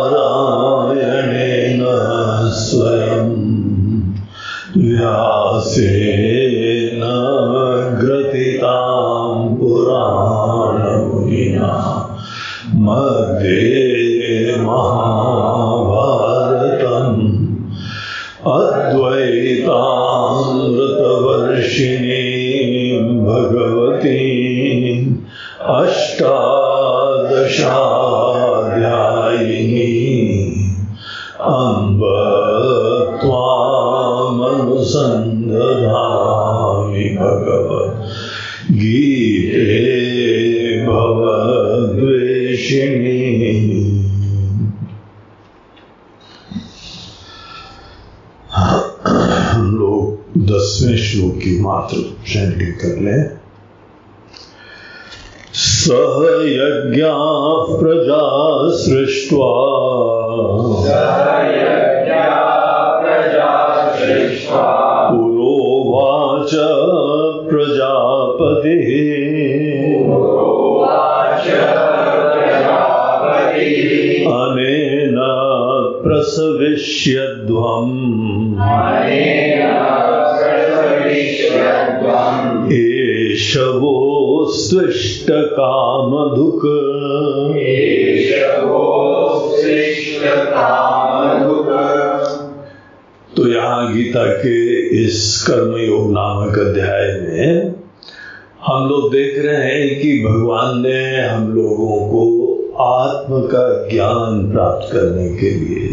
नारायणेन स्वयं व्यासेन ग्रथितां पुराणमुनिना मध्ये महाभारतम् अद्वैतामृतवर्षिणीं भगवतीं अष्टादशाध्यायिनीं अम्ब त्वामनुसन्दधामि भगवद्गीते भवद्वेषिणी। हम लोग 10वें श्लोक की मात्र चैंटिंग कर लें। सह यज्ञा प्रजा सृष्ट्वा पुरोवाच प्रजापतिः अनेन प्रसविष्यध्वम् एष वो स्विष्टकामधुक्। तो यहाँ गीता के इस कर्मयोग नामक अध्याय में हम लोग देख रहे हैं कि भगवान ने हम लोगों को आत्म का ज्ञान प्राप्त करने के लिए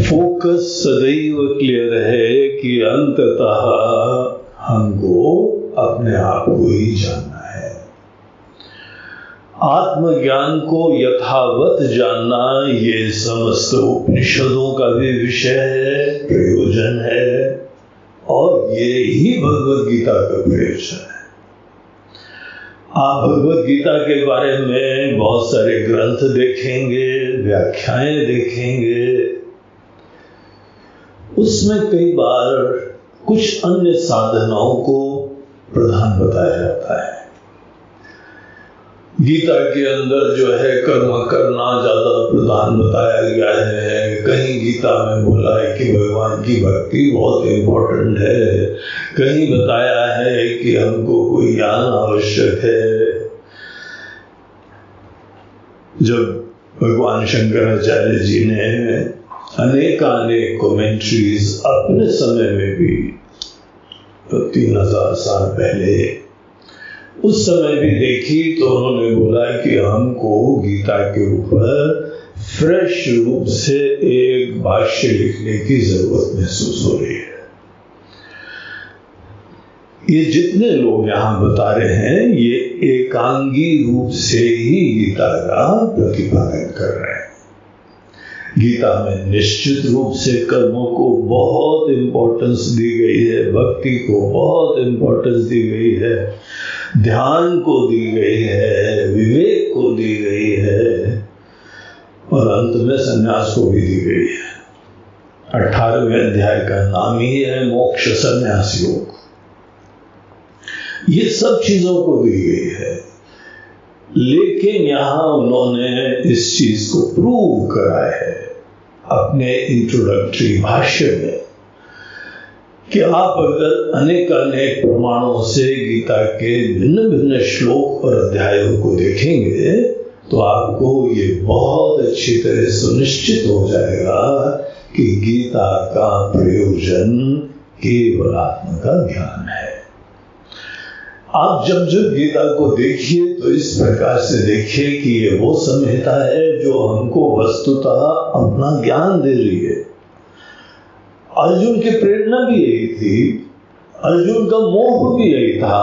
फोकस सदैव क्लियर है कि अंततः हमको अपने आप को ही जानना है। आत्मज्ञान को यथावत जानना ये समस्त उपनिषदों का भी विषय है, प्रयोजन है, और ये ही भगवद गीता का प्रयोजन है। आप भगवद गीता के बारे में बहुत सारे ग्रंथ देखेंगे, व्याख्याएं देखेंगे, उसमें कई बार कुछ अन्य साधनाओं को प्रधान बताया जाता है। गीता के अंदर जो है कर्म करना ज्यादा प्रधान बताया गया है। कहीं गीता में बोला है कि भगवान की भक्ति बहुत इम्पोर्टेंट है, कहीं बताया है कि हमको कोई ज्ञान आवश्यक है। जब भगवान शंकराचार्य जी ने अनेक कमेंट्रीज अपने समय में भी 3000 साल पहले उस समय भी देखी, तो उन्होंने बोला कि हमको गीता के ऊपर फ्रेश रूप से एक भाष्य लिखने की जरूरत महसूस हो रही है। ये जितने लोग यहाँ बता रहे हैं ये एकांगी रूप से ही गीता का प्रतिपादन कर रहे हैं। गीता में निश्चित रूप से कर्मों को बहुत इंपॉर्टेंस दी गई है, भक्ति को बहुत इंपॉर्टेंस दी गई है, ध्यान को दी गई है, विवेक को दी गई है, और अंत में संन्यास को भी दी गई है। 18वें अध्याय का नाम ही है मोक्ष संन्यास योग। ये सब चीजों को दी गई है, लेकिन यहां उन्होंने इस चीज को प्रूव करा है अपने इंट्रोडक्टरी भाष्य में कि आप अगर अनेक प्रमाणों से गीता के भिन्न भिन्न श्लोक और अध्यायों को देखेंगे तो आपको ये बहुत अच्छी तरह सुनिश्चित हो जाएगा कि गीता का प्रयोजन केवल आत्मा का ज्ञान है। आप जब गीता को देखिए तो इस प्रकार से देखिए कि ये वो संहिता है जो हमको वस्तुतः अपना ज्ञान दे रही है। अर्जुन की प्रेरणा भी यही थी, अर्जुन का मोह भी यही था,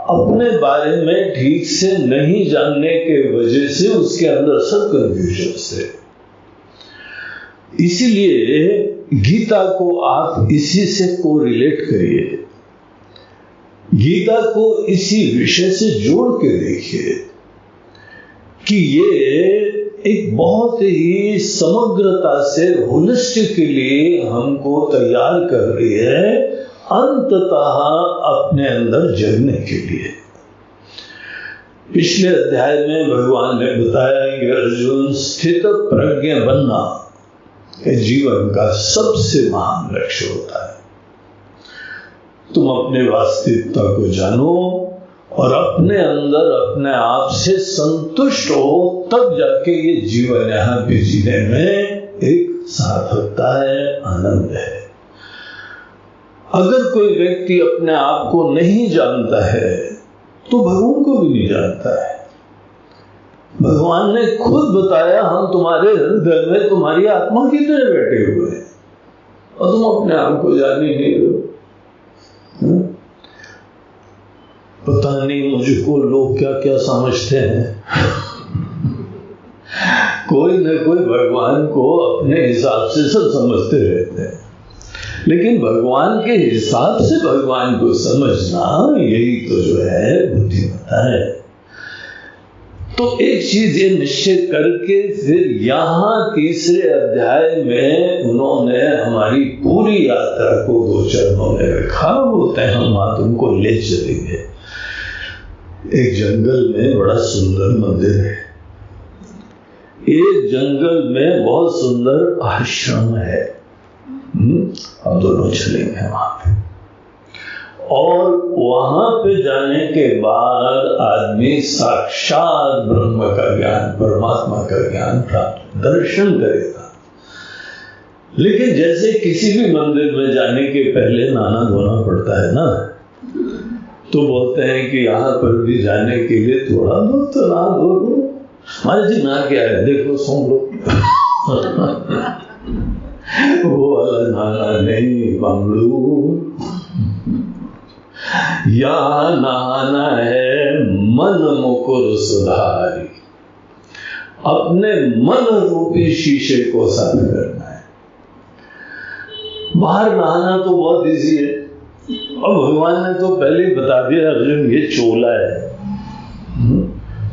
अपने बारे में ठीक से नहीं जानने के वजह से उसके अंदर सब कंफ्यूजन थे। इसीलिए गीता को आप इसी से कोरिलेट करिए, गीता को इसी विषय से जोड़ के देखिए कि ये एक बहुत ही समग्रता से होलिस्टिकली हमको तैयार कर रही है अंततः अपने अंदर जगने के लिए। पिछले अध्याय में भगवान ने बताया कि अर्जुन, स्थित प्रज्ञ बनना ये जीवन का सबसे महान लक्ष्य होता है। तुम अपने वास्तविकता को जानो और अपने अंदर अपने आप से संतुष्ट हो, तब जाके ये जीवन यहाँ पे जीने में एक सार्थकता है, आनंद है। अगर कोई व्यक्ति अपने आप को नहीं जानता है तो भगवान को भी नहीं जानता है। भगवान ने खुद बताया, हम तुम्हारे हृदय में तुम्हारी आत्मा की तरह बैठे हुए हैं और तुम अपने आप को जान ही नहीं रहे। पता नहीं मुझको लोग क्या क्या समझते हैं। कोई न कोई भगवान को अपने हिसाब से सब समझते रहते हैं, लेकिन भगवान के हिसाब से भगवान को समझना, यही तो जो है बुद्धिमत्ता है। तो एक चीज ये निश्चय करके फिर यहाँ तीसरे अध्याय में उन्होंने हमारी पूरी यात्रा को 2 चरणों में रखा। बोलते हैं हम वहां तुमको ले चलेंगे। एक जंगल में बड़ा सुंदर मंदिर है, एक जंगल में बहुत सुंदर आश्रम है। हम दोनों चलेंगे वहां पे, और वहां पे जाने के बाद आदमी साक्षात ब्रह्म का ज्ञान, परमात्मा का ज्ञान प्राप्त, दर्शन करेगा। लेकिन जैसे किसी भी मंदिर में जाने के पहले नहाना धोना पड़ता है ना, तो बोलते हैं कि यहाँ पर भी जाने के लिए थोड़ा बहुत तो नहा धो लो। हमारे जी ना क्या है, देखो सुन लो। वो वाला नहाना नहीं बंगलू, यहाँ नहाना है मन मुकुर सुधारी। अपने मन रूपी शीशे को साफ करना है। बाहर नहाना तो बहुत इजी है, और भगवान ने तो पहले ही बता दिया, अर्जुन ये चोला है,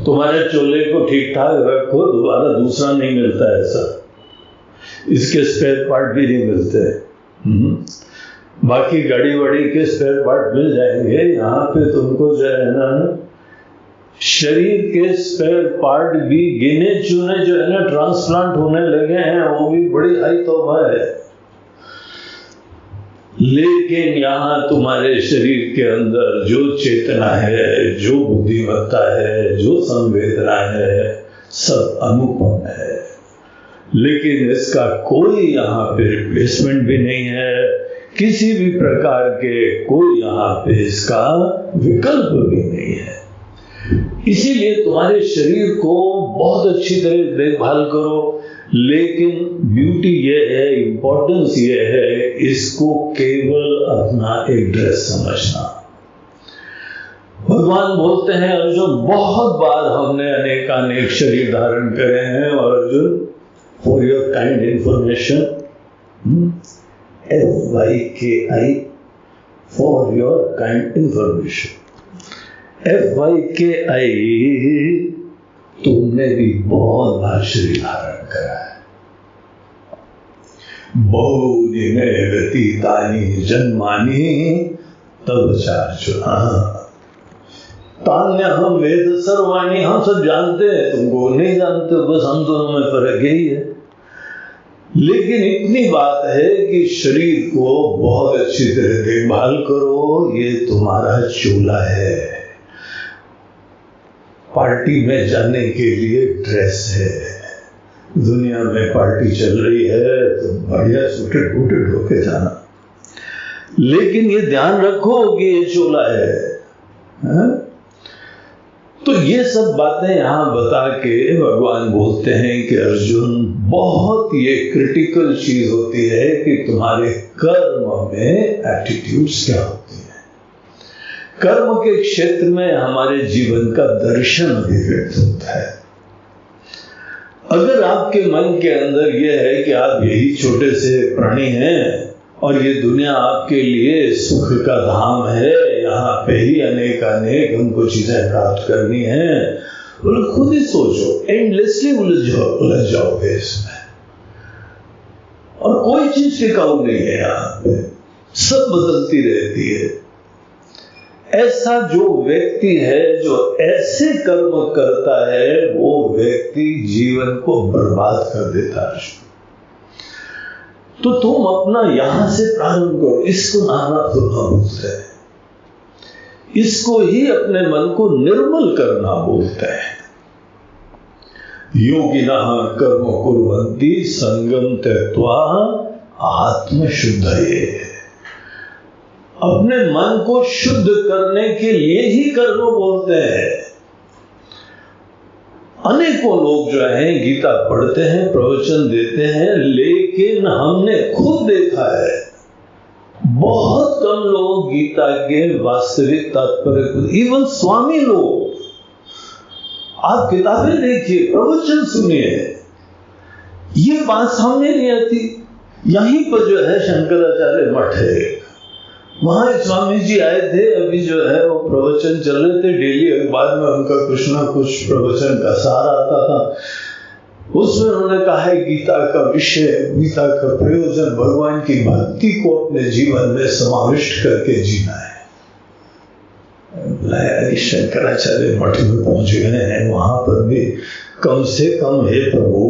तुम्हारे चोले को ठीक ठाक रखो, दोबारा दूसरा नहीं मिलता ऐसा। इसके स्पेयर पार्ट भी नहीं मिलते। बाकी गाड़ी वाड़ी के स्पेयर पार्ट मिल जाएंगे, यहाँ पे तुमको जो है ना शरीर के स्पेयर पार्ट भी गिने चुने जो है ना ट्रांसप्लांट होने लगे हैं, वो भी बड़ी हाई तौबा है। लेकिन यहाँ तुम्हारे शरीर के अंदर जो चेतना है, जो बुद्धिमत्ता है, जो संवेदना है, सब अनुपम है। लेकिन इसका कोई यहाँ पे रिप्लेसमेंट भी नहीं है, किसी भी प्रकार के कोई यहाँ पे इसका विकल्प भी नहीं है। इसीलिए तुम्हारे शरीर को बहुत अच्छी तरह देखभाल करो, लेकिन ब्यूटी ये है, इंपॉर्टेंस ये है, इसको केवल अपना एक ड्रेस समझना। भगवान बोलते हैं, अर्जुन बहुत बार हमने अनेकानेक शरीर धारण करे हैं, और Arjun for your kind information, FYKI, for your kind information, FYKI, तुमने भी बहुत बार शरीर धारण करा है। बहुदिने व्यतीतानि जन्मानि तब चार्जुना तान्य हम वेद सर्वाणी। हम सब जानते हैं, तुमको नहीं जानते, बस हम दोनों में फर्क यही है। लेकिन इतनी बात है कि शरीर को बहुत अच्छी तरह देखभाल करो, ये तुम्हारा चोला है। पार्टी में जाने के लिए ड्रेस है। दुनिया में पार्टी चल रही है तो बढ़िया सूटेड बूटेड होके जाना, लेकिन ये ध्यान रखो कि ये चोला है। तो ये सब बातें यहां बता के भगवान बोलते हैं कि अर्जुन, बहुत ये क्रिटिकल चीज होती है कि तुम्हारे कर्म में एटीट्यूड्स क्या होती है। कर्म के क्षेत्र में हमारे जीवन का दर्शन अभिव्यक्त होता है। अगर आपके मन के अंदर यह है कि आप यही छोटे से प्राणी हैं और ये दुनिया आपके लिए सुख का धाम है, यहाँ पे ही अनेक हमको चीजें प्राप्त करनी है, तो खुद ही सोचो, एंडलेसली उलझ जाओगे इसमें, और कोई चीज टिकाऊ नहीं है। यहाँ पे सब बदलती रहती है। ऐसा जो व्यक्ति है जो ऐसे कर्म करता है वो व्यक्ति जीवन को बर्बाद कर देता है। तो तुम अपना यहां से प्रारंभ करो। इसको नाना धुना बोलते हैं, इसको ही अपने मन को निर्मल करना बोलते हैं। योगिनः कर्म कुर्वन्ति संगम त्यक्त्वा आत्मशुद्धये। अपने मन को शुद्ध करने के लिए ही कर्म बोलते हैं। अनेकों लोग जो हैं गीता पढ़ते हैं, प्रवचन देते हैं, लेकिन हमने खुद देखा है बहुत कम लोग गीता के वास्तविक तात्पर्य, इवन स्वामी लोग, आप किताबें देखिए, प्रवचन सुनिए, ये बात सामने नहीं आती। यहीं पर जो है शंकराचार्य मठ है, वहां एक स्वामी जी आए थे, अभी जो है वो प्रवचन चल रहे थे, डेली अखबार में उनका कुछ ना कुछ प्रवचन का सार आता था। उसमें उन्होंने कहा है गीता का विषय, गीता का प्रयोजन भगवान की भक्ति को अपने जीवन में समाविष्ट करके जीना है। शंकराचार्य मठ में पहुंच गए हैं, वहां पर भी कम से कम हे प्रभु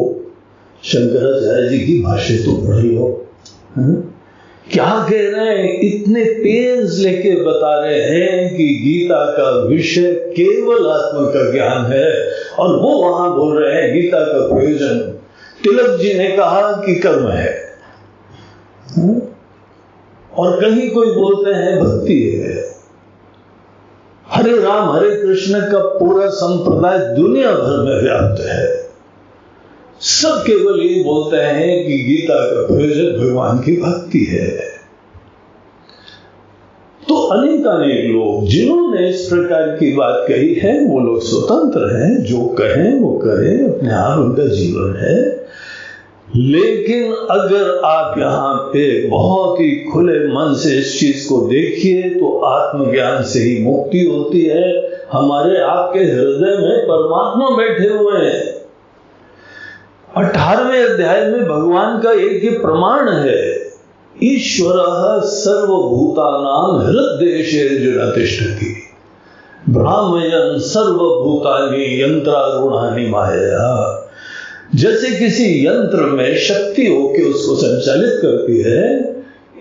शंकराचार्य जी की भाष्य तो पढ़ लो। क्या कह रहे हैं, इतने पेज लेके बता रहे हैं कि गीता का विषय केवल आत्मा का ज्ञान है, और वो वहां बोल रहे हैं गीता का प्रयोजन तिलक जी ने कहा कि कर्म है, और कहीं कोई बोलते हैं भक्ति है। हरे राम हरे कृष्ण का पूरा संप्रदाय दुनिया भर में व्याप्त है, सब केवल ये बोलते हैं कि गीता का प्रयोजन भगवान की भक्ति है। तो अनेक लोग जिन्होंने इस प्रकार की बात कही है वो लोग स्वतंत्र हैं, जो कहें वो करें, अपने आप उनका जीवन है। लेकिन अगर आप यहाँ पे बहुत ही खुले मन से इस चीज को देखिए तो आत्मज्ञान से ही मुक्ति होती है। हमारे आपके हृदय में परमात्मा बैठे हुए हैं। 18वें अध्याय में भगवान का एक ही प्रमाण है, ईश्वरः सर्वभूतानां हृद्देशेर्जुन तिष्ठति भ्रामयन् सर्वभूतानि यंत्रारूढ़ानि मायया। जैसे किसी यंत्र में शक्ति होकर उसको संचालित करती है,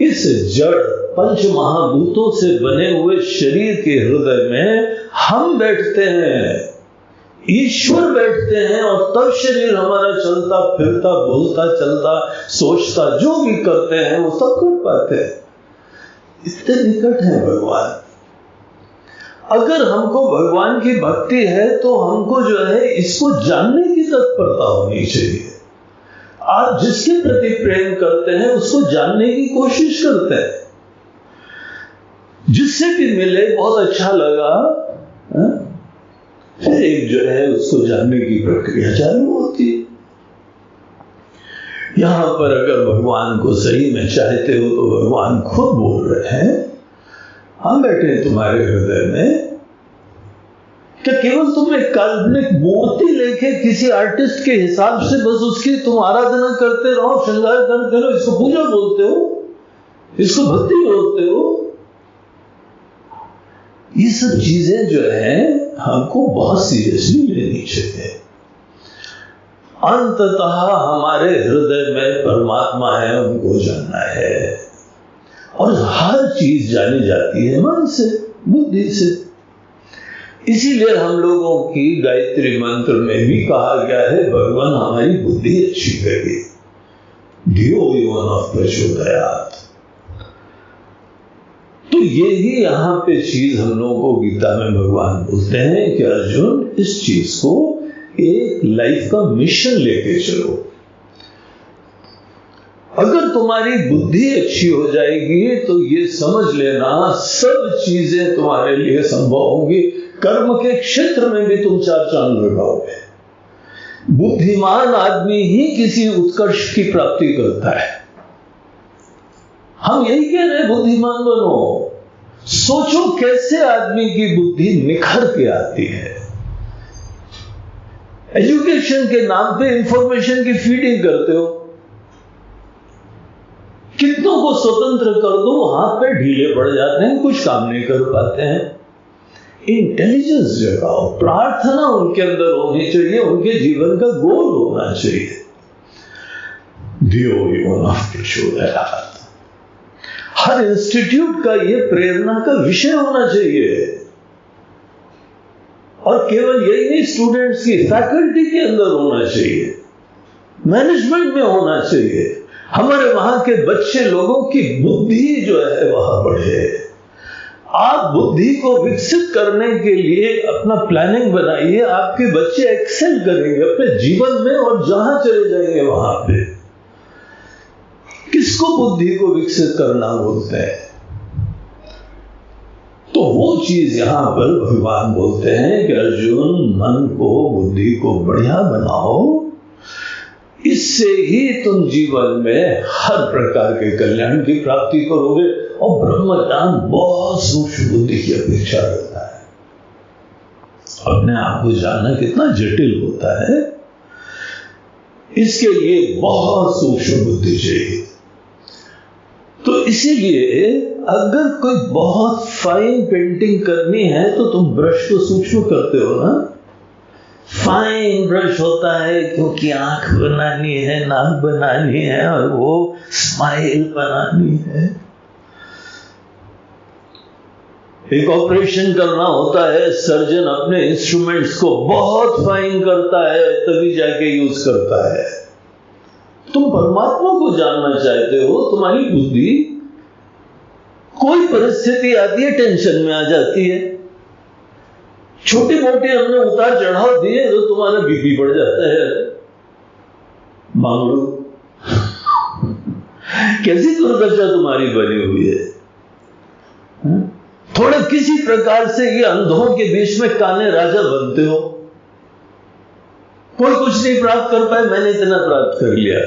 इस जड़ पंच महाभूतों से बने हुए शरीर के हृदय में हम बैठते हैं, ईश्वर बैठते हैं, और तब शरीर हमारा चलता फिरता बोलता चलता सोचता जो भी करते हैं वो सब कर पाते हैं। इतने निकट है भगवान। अगर हमको भगवान की भक्ति है तो हमको जो है इसको जानने की तत्परता होनी चाहिए। आप जिसके प्रति प्रेम करते हैं उसको जानने की कोशिश करते हैं, जिससे भी मिले बहुत अच्छा लगा, फिर एक जो है उसको जानने की प्रक्रिया चालू होती है। यहां पर अगर भगवान को सही में चाहते हो तो भगवान खुद बोल रहे हैं, हम बैठे हैं तुम्हारे हृदय में। क्या केवल तुम एक काल्पनिक मूर्ति लेके किसी आर्टिस्ट के हिसाब से बस उसकी तुम आराधना करते रहो, श्रृंगार करते रहो, इसको पूजा बोलते हो, इसको भक्ति बोलते हो? ये सब चीजें जो है हमको बहुत सीरियसली लेनी चाहिए। अंततः हमारे हृदय में परमात्मा है, उनको जानना है, और हर चीज जानी जाती है मन से, बुद्धि से। इसीलिए हम लोगों की गायत्री मंत्र में भी कहा गया है भगवान हमारी बुद्धि अच्छी करिए, धियो यो नः प्रचोदयात्। तो यही यहां पे चीज हम लोगों को गीता में भगवान बोलते हैं कि अर्जुन इस चीज को एक लाइफ का मिशन लेके चलो। अगर तुम्हारी बुद्धि अच्छी हो जाएगी तो ये समझ लेना सब चीजें तुम्हारे लिए संभव होंगी। कर्म के क्षेत्र में भी तुम चार चांद लगाओगे। बुद्धिमान आदमी ही किसी उत्कर्ष की प्राप्ति करता है। हम यही कह रहे हैं, बुद्धिमान बनो। सोचो कैसे आदमी की बुद्धि निखर के आती है। एजुकेशन के नाम पे इंफॉर्मेशन की फीडिंग करते हो, कितनों को स्वतंत्र कर दो, हाथ पे ढीले पड़ जाते हैं, कुछ काम नहीं कर पाते हैं। इंटेलिजेंस जगाओ, प्रार्थना उनके अंदर होनी चाहिए, उनके जीवन का गोल होना चाहिए। धियो यो न प्रचोदयात्। हर इंस्टीट्यूट का ये प्रेरणा का विषय होना चाहिए। और केवल यही नहीं, स्टूडेंट्स की फैकल्टी के अंदर होना चाहिए, मैनेजमेंट में होना चाहिए। हमारे वहां के बच्चे लोगों की बुद्धि जो है वहां बढ़े। आप बुद्धि को विकसित करने के लिए अपना प्लानिंग बनाइए, आपके बच्चे एक्सेल करेंगे अपने जीवन में और जहां चले जाएंगे वहां पे। किसको बुद्धि को विकसित करना बोलते हैं? तो वो चीज यहां पर भगवान बोलते हैं कि अर्जुन, मन को, बुद्धि को बढ़िया बनाओ, इससे ही तुम जीवन में हर प्रकार के कल्याण की प्राप्ति करोगे। और ब्रह्म ज्ञान बहुत सूक्ष्म बुद्धि की अपेक्षा करता है। अपने आप को जानना कितना जटिल होता है, इसके लिए बहुत सूक्ष्म बुद्धि चाहिए। तो इसीलिए अगर कोई बहुत फाइन पेंटिंग करनी है तो तुम ब्रश को सूक्ष्म करते हो ना। फाइन ब्रश होता है क्योंकि आंख बनानी है, नाक बनानी है और वो स्माइल बनानी है। एक ऑपरेशन करना होता है, सर्जन अपने इंस्ट्रूमेंट्स को बहुत फाइन करता है तभी जाके यूज करता है। तुम परमात्मा को जानना चाहते हो, तुम्हारी बुद्धि कोई परिस्थिति आती है टेंशन में आ जाती है, छोटे मोटे हमने उतार चढ़ाव दिए तो तुम्हारा बीपी बढ़ जाता है। मांगड़ू कैसी दुर्दशा तुम्हारी बनी हुई है। थोड़े किसी प्रकार से ये अंधों के बीच में काने राजा बनते हो। कोई कुछ नहीं प्राप्त कर पाए, मैंने इतना प्राप्त कर लिया।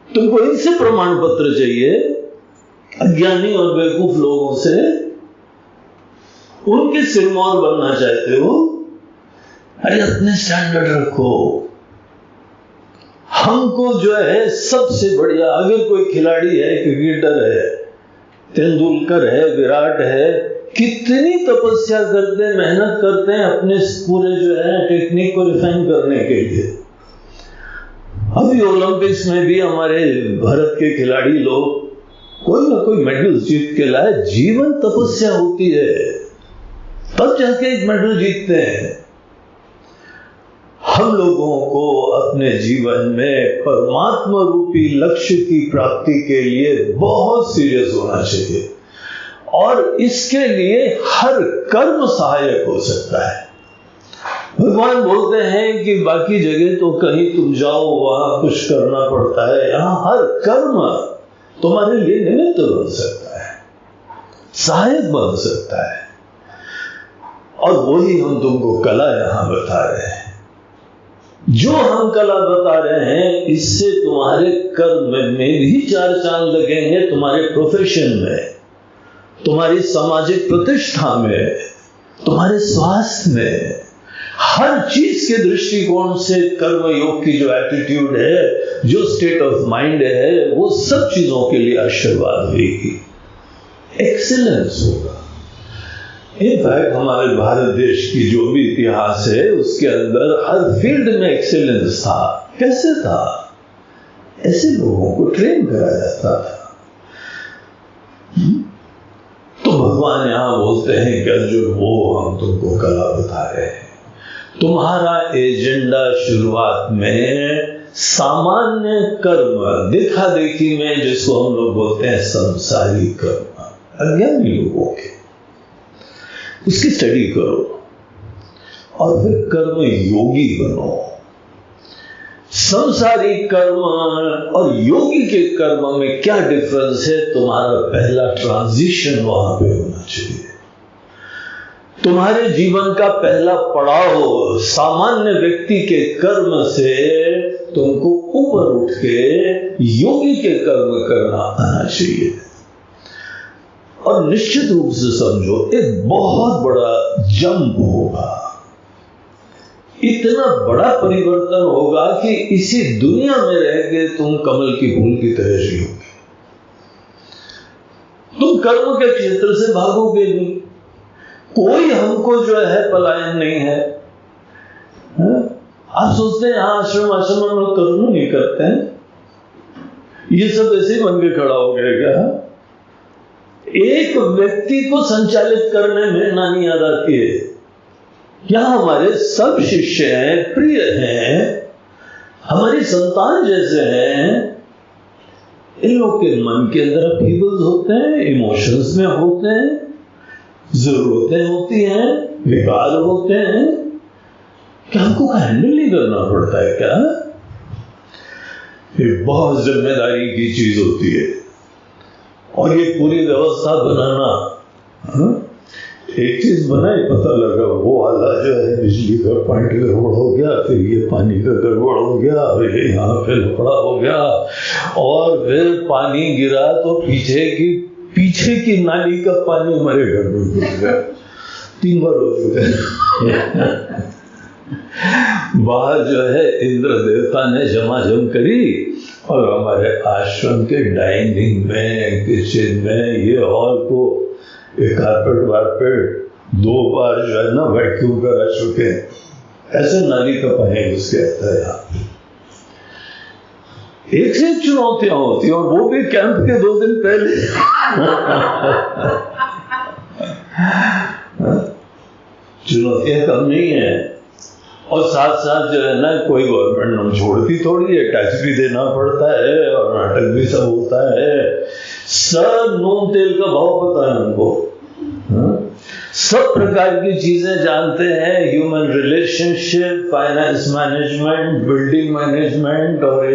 तुमको इनसे प्रमाण पत्र चाहिए, अज्ञानी और बेवकूफ लोगों से, उनके सिरमौर बनना चाहते हो। अरे अपने स्टैंडर्ड रखो। हमको जो है सबसे बढ़िया, अगर कोई खिलाड़ी है, क्रिकेटर है, तेंदुलकर है, विराट है, कितनी तपस्या करते हैं, मेहनत करते हैं अपने पूरे जो है टेक्निक को रिफाइन करने के लिए। अभी ओलंपिक्स में भी हमारे भारत के खिलाड़ी लोग कोई ना कोई मेडल जीत के लाए। जीवन तपस्या होती है, तब जाके एक मेडल जीतते हैं। हम लोगों को अपने जीवन में परमात्मा रूपी लक्ष्य की प्राप्ति के लिए बहुत सीरियस होना चाहिए, और इसके लिए हर कर्म सहायक हो सकता है। भगवान बोलते हैं कि बाकी जगह तो कहीं तुम जाओ वहां कुछ करना पड़ता है, यहां हर कर्म तुम्हारे लिए निमित्त बन सकता है, सहायक बन सकता है। और वही हम तुमको कला यहां बता रहे हैं। जो हम कला बता रहे हैं, इससे तुम्हारे कर्म में भी 4 चांद लगेंगे, तुम्हारे प्रोफेशन में, तुम्हारी सामाजिक प्रतिष्ठा में, तुम्हारे स्वास्थ्य में, हर चीज के दृष्टिकोण से कर्म योग की जो एटीट्यूड है, जो स्टेट ऑफ माइंड है, वो सब चीजों के लिए आशीर्वाद होगी, एक्सीलेंस होगा। इनफैक्ट हमारे भारत देश की जो भी इतिहास है उसके अंदर हर फील्ड में एक्सीलेंस था। कैसे था? ऐसे लोगों को ट्रेन कराया जाता था। तो भगवान यहां बोलते हैं कि अर्जुन, वो हम तुमको कला बता रहे हैं। तुम्हारा एजेंडा शुरुआत में सामान्य कर्म, देखा देखी में, जिसको हम लोग बोलते हैं संसारी कर्म, अज्ञानी लोगों के, उसकी स्टडी करो और फिर कर्म योगी बनो। संसारी कर्म और योगी के कर्म में क्या डिफरेंस है? तुम्हारा पहला ट्रांजिशन वहां पे होना चाहिए। तुम्हारे जीवन का पहला पड़ाव सामान्य व्यक्ति के कर्म से तुमको ऊपर उठ के योगी के कर्म करना आना चाहिए। और निश्चित रूप से समझो, एक बहुत बड़ा जंप होगा, इतना बड़ा परिवर्तन होगा कि इसी दुनिया में रह के तुम कमल की फूल की तरह जियोगे। तुम कर्म के क्षेत्र से भागोगे नहीं। कोई हमको जो है पलायन नहीं है। आप सोचते हैं आश्रम हम लोग कर्म नहीं करते हैं, ये सब ऐसे ही बन के खड़ा हो गया क्या? एक व्यक्ति को संचालित करने में नानी याद आती है। यहां हमारे सब शिष्य हैं, प्रिय हैं, हमारी संतान जैसे हैं। इन लोग के मन के अंदर अपीबल्स होते हैं, इमोशंस में होते हैं, जरूरतें होती हैं, विकार होते हैं। क्या हमको हैंडल नहीं करना पड़ता है क्या? ये बहुत जिम्मेदारी की चीज होती है। और ये पूरी व्यवस्था बनाना, एक चीज बनाई, पता लगा वो वाला जो है बिजली का पॉइंट गड़बड़ हो गया, फिर ये पानी का गड़बड़ हो गया, फिर यहाँ पे लफड़ा हो गया, और फिर पानी गिरा तो पीछे की नाली का पानी हमारे घर में घुस गया। 3 बार हो चुका है। बाहर जो है इंद्र देवता ने झमाझम करी, और हमारे आश्रम के डाइनिंग में, किचन में, ये हॉल को एक कारपेट वारपेट 2 बार जो है ना वैक्यूम करा चुके हैं। ऐसे नाली का पानी घुस के आता है यहाँ। एक से चुनौतियां होती हैं, और वो भी कैंप के 2 दिन पहले। चुनौतियां कम नहीं है। और साथ साथ जो है ना, कोई गवर्नमेंट हम छोड़ती थोड़ी है, टैक्स भी देना पड़ता है, और नाटक भी सब होता है। सब नून तेल का भाव पता है हमको, सब प्रकार की चीजें जानते हैं। Human relationship, finance management, building management और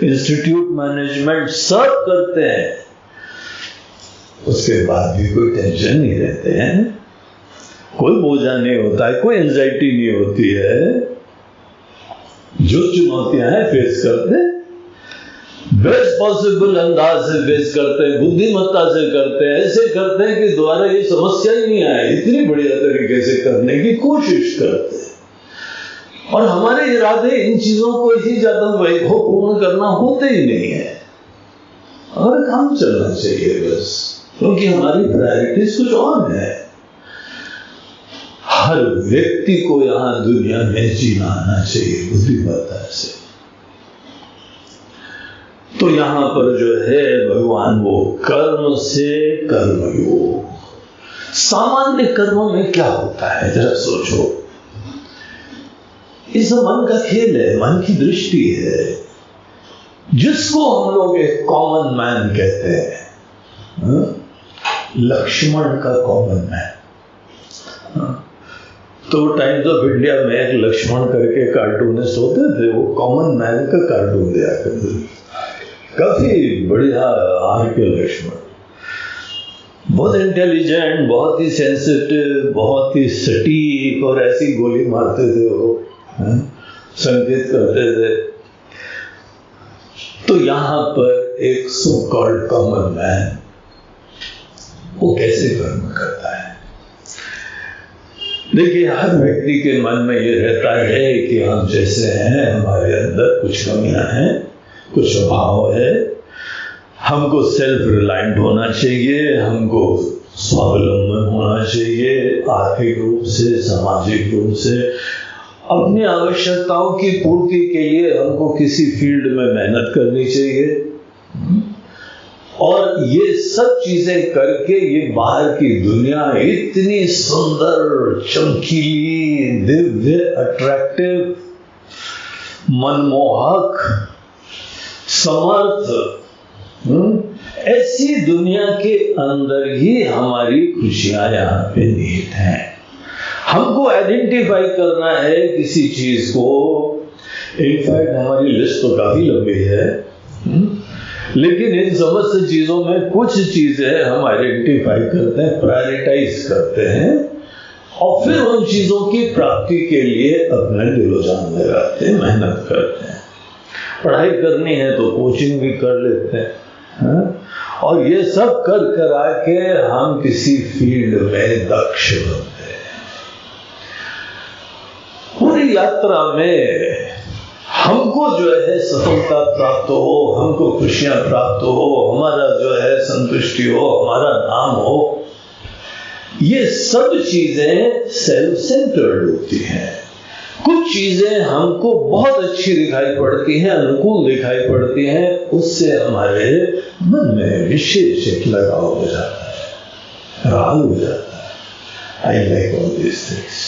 इंस्टीट्यूट मैनेजमेंट सब करते हैं। उसके बाद भी कोई टेंशन नहीं रहते हैं, कोई बोझा नहीं होता है, कोई एंजाइटी नहीं होती है। जो चुनौतियां हैं फेस करते हैं, बेस्ट पॉसिबल अंदाज से फेस करते हैं, बुद्धिमत्ता से करते हैं, ऐसे करते हैं कि दोबारा ये समस्या ही नहीं आए, इतनी बढ़िया तरीके से करने की कोशिश करते हैं। और हमारे इरादे इन चीजों को ही ज्यादा वैभवपूर्ण करना होते ही नहीं है, और काम चलना चाहिए बस, क्योंकि हमारी प्रायोरिटीज कुछ और है। हर व्यक्ति को यहां दुनिया में जीना आना चाहिए बुद्धिमत्ता से। तो यहां पर जो है भगवान वो कर्म से कर्मयोग। सामान्य कर्मों में क्या होता है जरा सोचो। इस मन का खेल है, मन की दृष्टि है, जिसको हम लोग एक कॉमन मैन कहते हैं। लक्ष्मण का कॉमन मैन। तो टाइम्स ऑफ इंडिया में एक लक्ष्मण करके कार्टूनिस्ट होते थे, वो कॉमन मैन का कार्टून दिया करते थे। काफी बढ़िया आर के लक्ष्मण, बहुत इंटेलिजेंट, बहुत ही सेंसिटिव, बहुत ही सटीक, और ऐसी गोली मारते थे वो, संकेत करते थे। तो यहां पर एक सो कॉल्ड कॉमन मैन वो कैसे कर्म करता है। देखिए, हर व्यक्ति के मन में ये रहता है कि हम जैसे हैं, हमारे अंदर कुछ कमियां हैं, कुछ अभाव है, हमको सेल्फ रिलायंट होना चाहिए, हमको स्वावलंबन होना चाहिए, आर्थिक रूप से, सामाजिक रूप से। अपनी आवश्यकताओं की पूर्ति के लिए हमको किसी फील्ड में मेहनत करनी चाहिए, और ये सब चीजें करके ये बाहर की दुनिया इतनी सुंदर, चमकीली, दिव्य, अट्रैक्टिव, मनमोहक, समर्थ, ऐसी दुनिया के अंदर ही हमारी खुशियां यहाँ पे निहित हैं। हमको आइडेंटिफाई करना है किसी चीज को। इनफैक्ट हमारी लिस्ट तो काफी लंबी है, लेकिन इन समस्त चीजों में कुछ चीजें हम आइडेंटिफाई करते हैं, प्रायोरिटाइज करते हैं, और फिर उन चीजों की प्राप्ति के लिए अपने दिलो जान लगाते हैं, मेहनत करते हैं। पढ़ाई करनी है तो कोचिंग भी कर लेते हैं, और ये सब कर करा के हम किसी फील्ड में दक्ष बनते हैं। पूरी यात्रा में हमको जो है सफलता प्राप्त हो, हमको खुशियां प्राप्त हो, हमारा जो है संतुष्टि हो, हमारा नाम हो, ये सब चीजें सेल्फ सेंटर्ड होती हैं। कुछ चीजें हमको बहुत अच्छी दिखाई पड़ती हैं, अनुकूल दिखाई पड़ती हैं, उससे हमारे मन में विशेष एक लगाव हो जाता है, राग हो जाता है। I like all these things.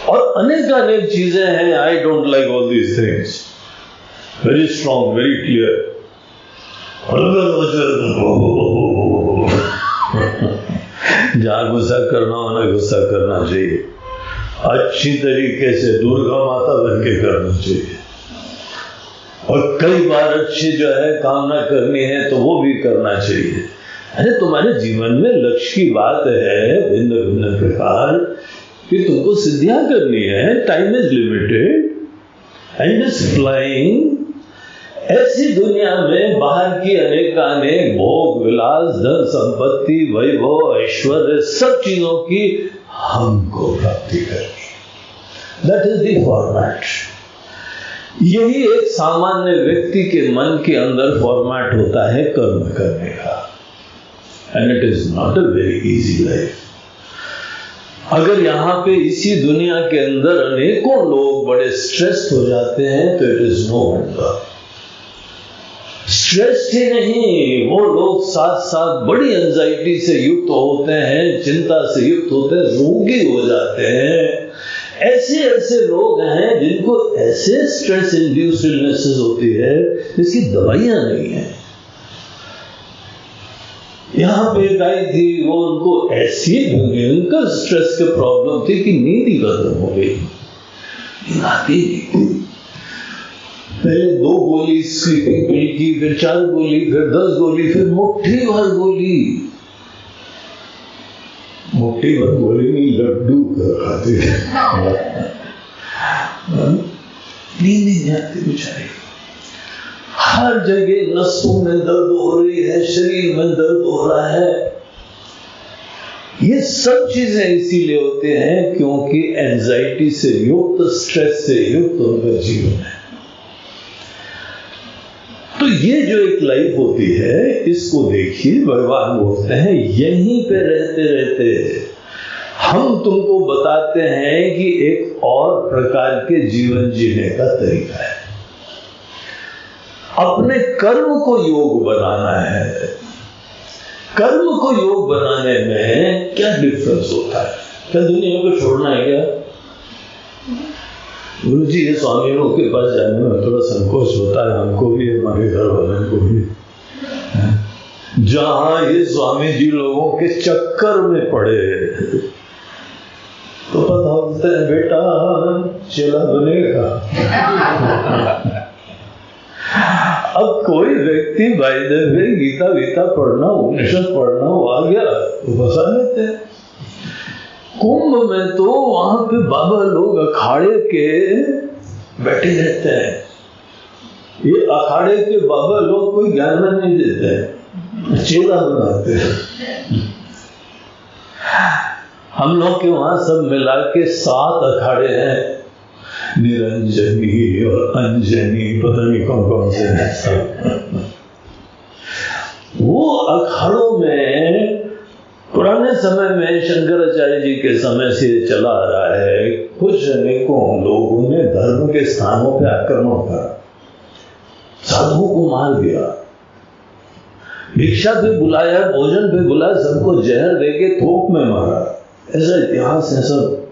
और अनेक चीजें हैं, I don't like all these things. Very strong, very clear. जहां गुस्सा करना होना गुस्सा करना चाहिए, अच्छी तरीके से दुर्गा माता बन के करना चाहिए। और कई बार अच्छी जो है कामना करनी है तो वो भी करना चाहिए। अरे तुम्हारे जीवन में लक्ष्य की बात है भिन्न भिन्न प्रकार कि तुमको सिद्धियां करनी है। Time is limited and is flying. ऐसी दुनिया में बाहर की अनेक भोग विलास, धन संपत्ति, वैभव, ऐश्वर्य, सब चीजों की हमको प्राप्ति करनी। That is the format. यही एक सामान्य व्यक्ति के मन के अंदर फॉर्मेट होता है कर्म करने का। And it is not a very easy life. अगर यहाँ पे इसी दुनिया के अंदर अनेकों लोग बड़े स्ट्रेस्ड हो जाते हैं तो it is no wonder. Stress ही नहीं, वो लोग साथ साथ बड़ी एंजाइटी से युक्त होते हैं, चिंता से युक्त होते हैं, रोगी हो जाते हैं। ऐसे लोग हैं जिनको ऐसे स्ट्रेस इंड्यूस्ड इलनेसेस होती है जिसकी दवाइयां नहीं है। यहां पे एक आई थी, वो उनको ऐसी भयंकर स्ट्रेस की प्रॉब्लम थी कि नींद ही खत्म हो गई, नींद आती नहीं। पहले 2 गोली स्लीपिंग पिल की, फिर 4 गोली, फिर 10 गोली, फिर मुट्ठी भर गोली। मुट्ठी भर गोली नहीं, लड्डू खाते थे। नींद नहीं आती बेचारी। हर जगह नसों में दर्द हो रही है, शरीर में दर्द हो रहा है। ये सब चीजें इसीलिए होते हैं क्योंकि एंजाइटी से युक्त, स्ट्रेस से युक्त उनका जीवन है। तो ये जो एक लाइफ होती है, इसको देखिए, भगवान बोलते हैं यहीं पे रहते रहते हम तुमको बताते हैं कि एक और प्रकार के जीवन जीने का तरीका है। अपने कर्म को योग बनाना है। कर्म को योग बनाने में क्या डिफरेंस होता है? क्या दुनिया को छोड़ना है क्या? गुरु जी, ये स्वामियों के पास जाने में थोड़ा संकोच होता है, हमको भी, हमारे घर वालों को भी। जहां ये स्वामी जी लोगों के चक्कर में पड़े तो पता होता है बेटा चेला बनेगा। अब कोई व्यक्ति बाइदे में गीता वीता पढ़ना, उपनिषद पढ़ना वो आ गया तो बसा लेते हैं। कुंभ में तो वहां पे बाबा लोग अखाड़े के बैठे रहते हैं। ये अखाड़े के बाबा लोग कोई ज्ञान नहीं देते हैं, चेला बनाते हैं। हम लोग के वहां सब मिला के 7 अखाड़े हैं, निरंजनी और अंजनी, पता नहीं कौन कौन से हैं। वो अखाड़ों में पुराने समय में शंकराचार्य जी के समय से चला आ रहा है। कुछ अनेकों लोगों ने धर्म के स्थानों पर आक्रमण करा, साधुओं को मार दिया, भिक्षा पे बुलाया, भोजन पे बुलाया, सबको जहर देके थोक में मारा। ऐसा इतिहास है, सब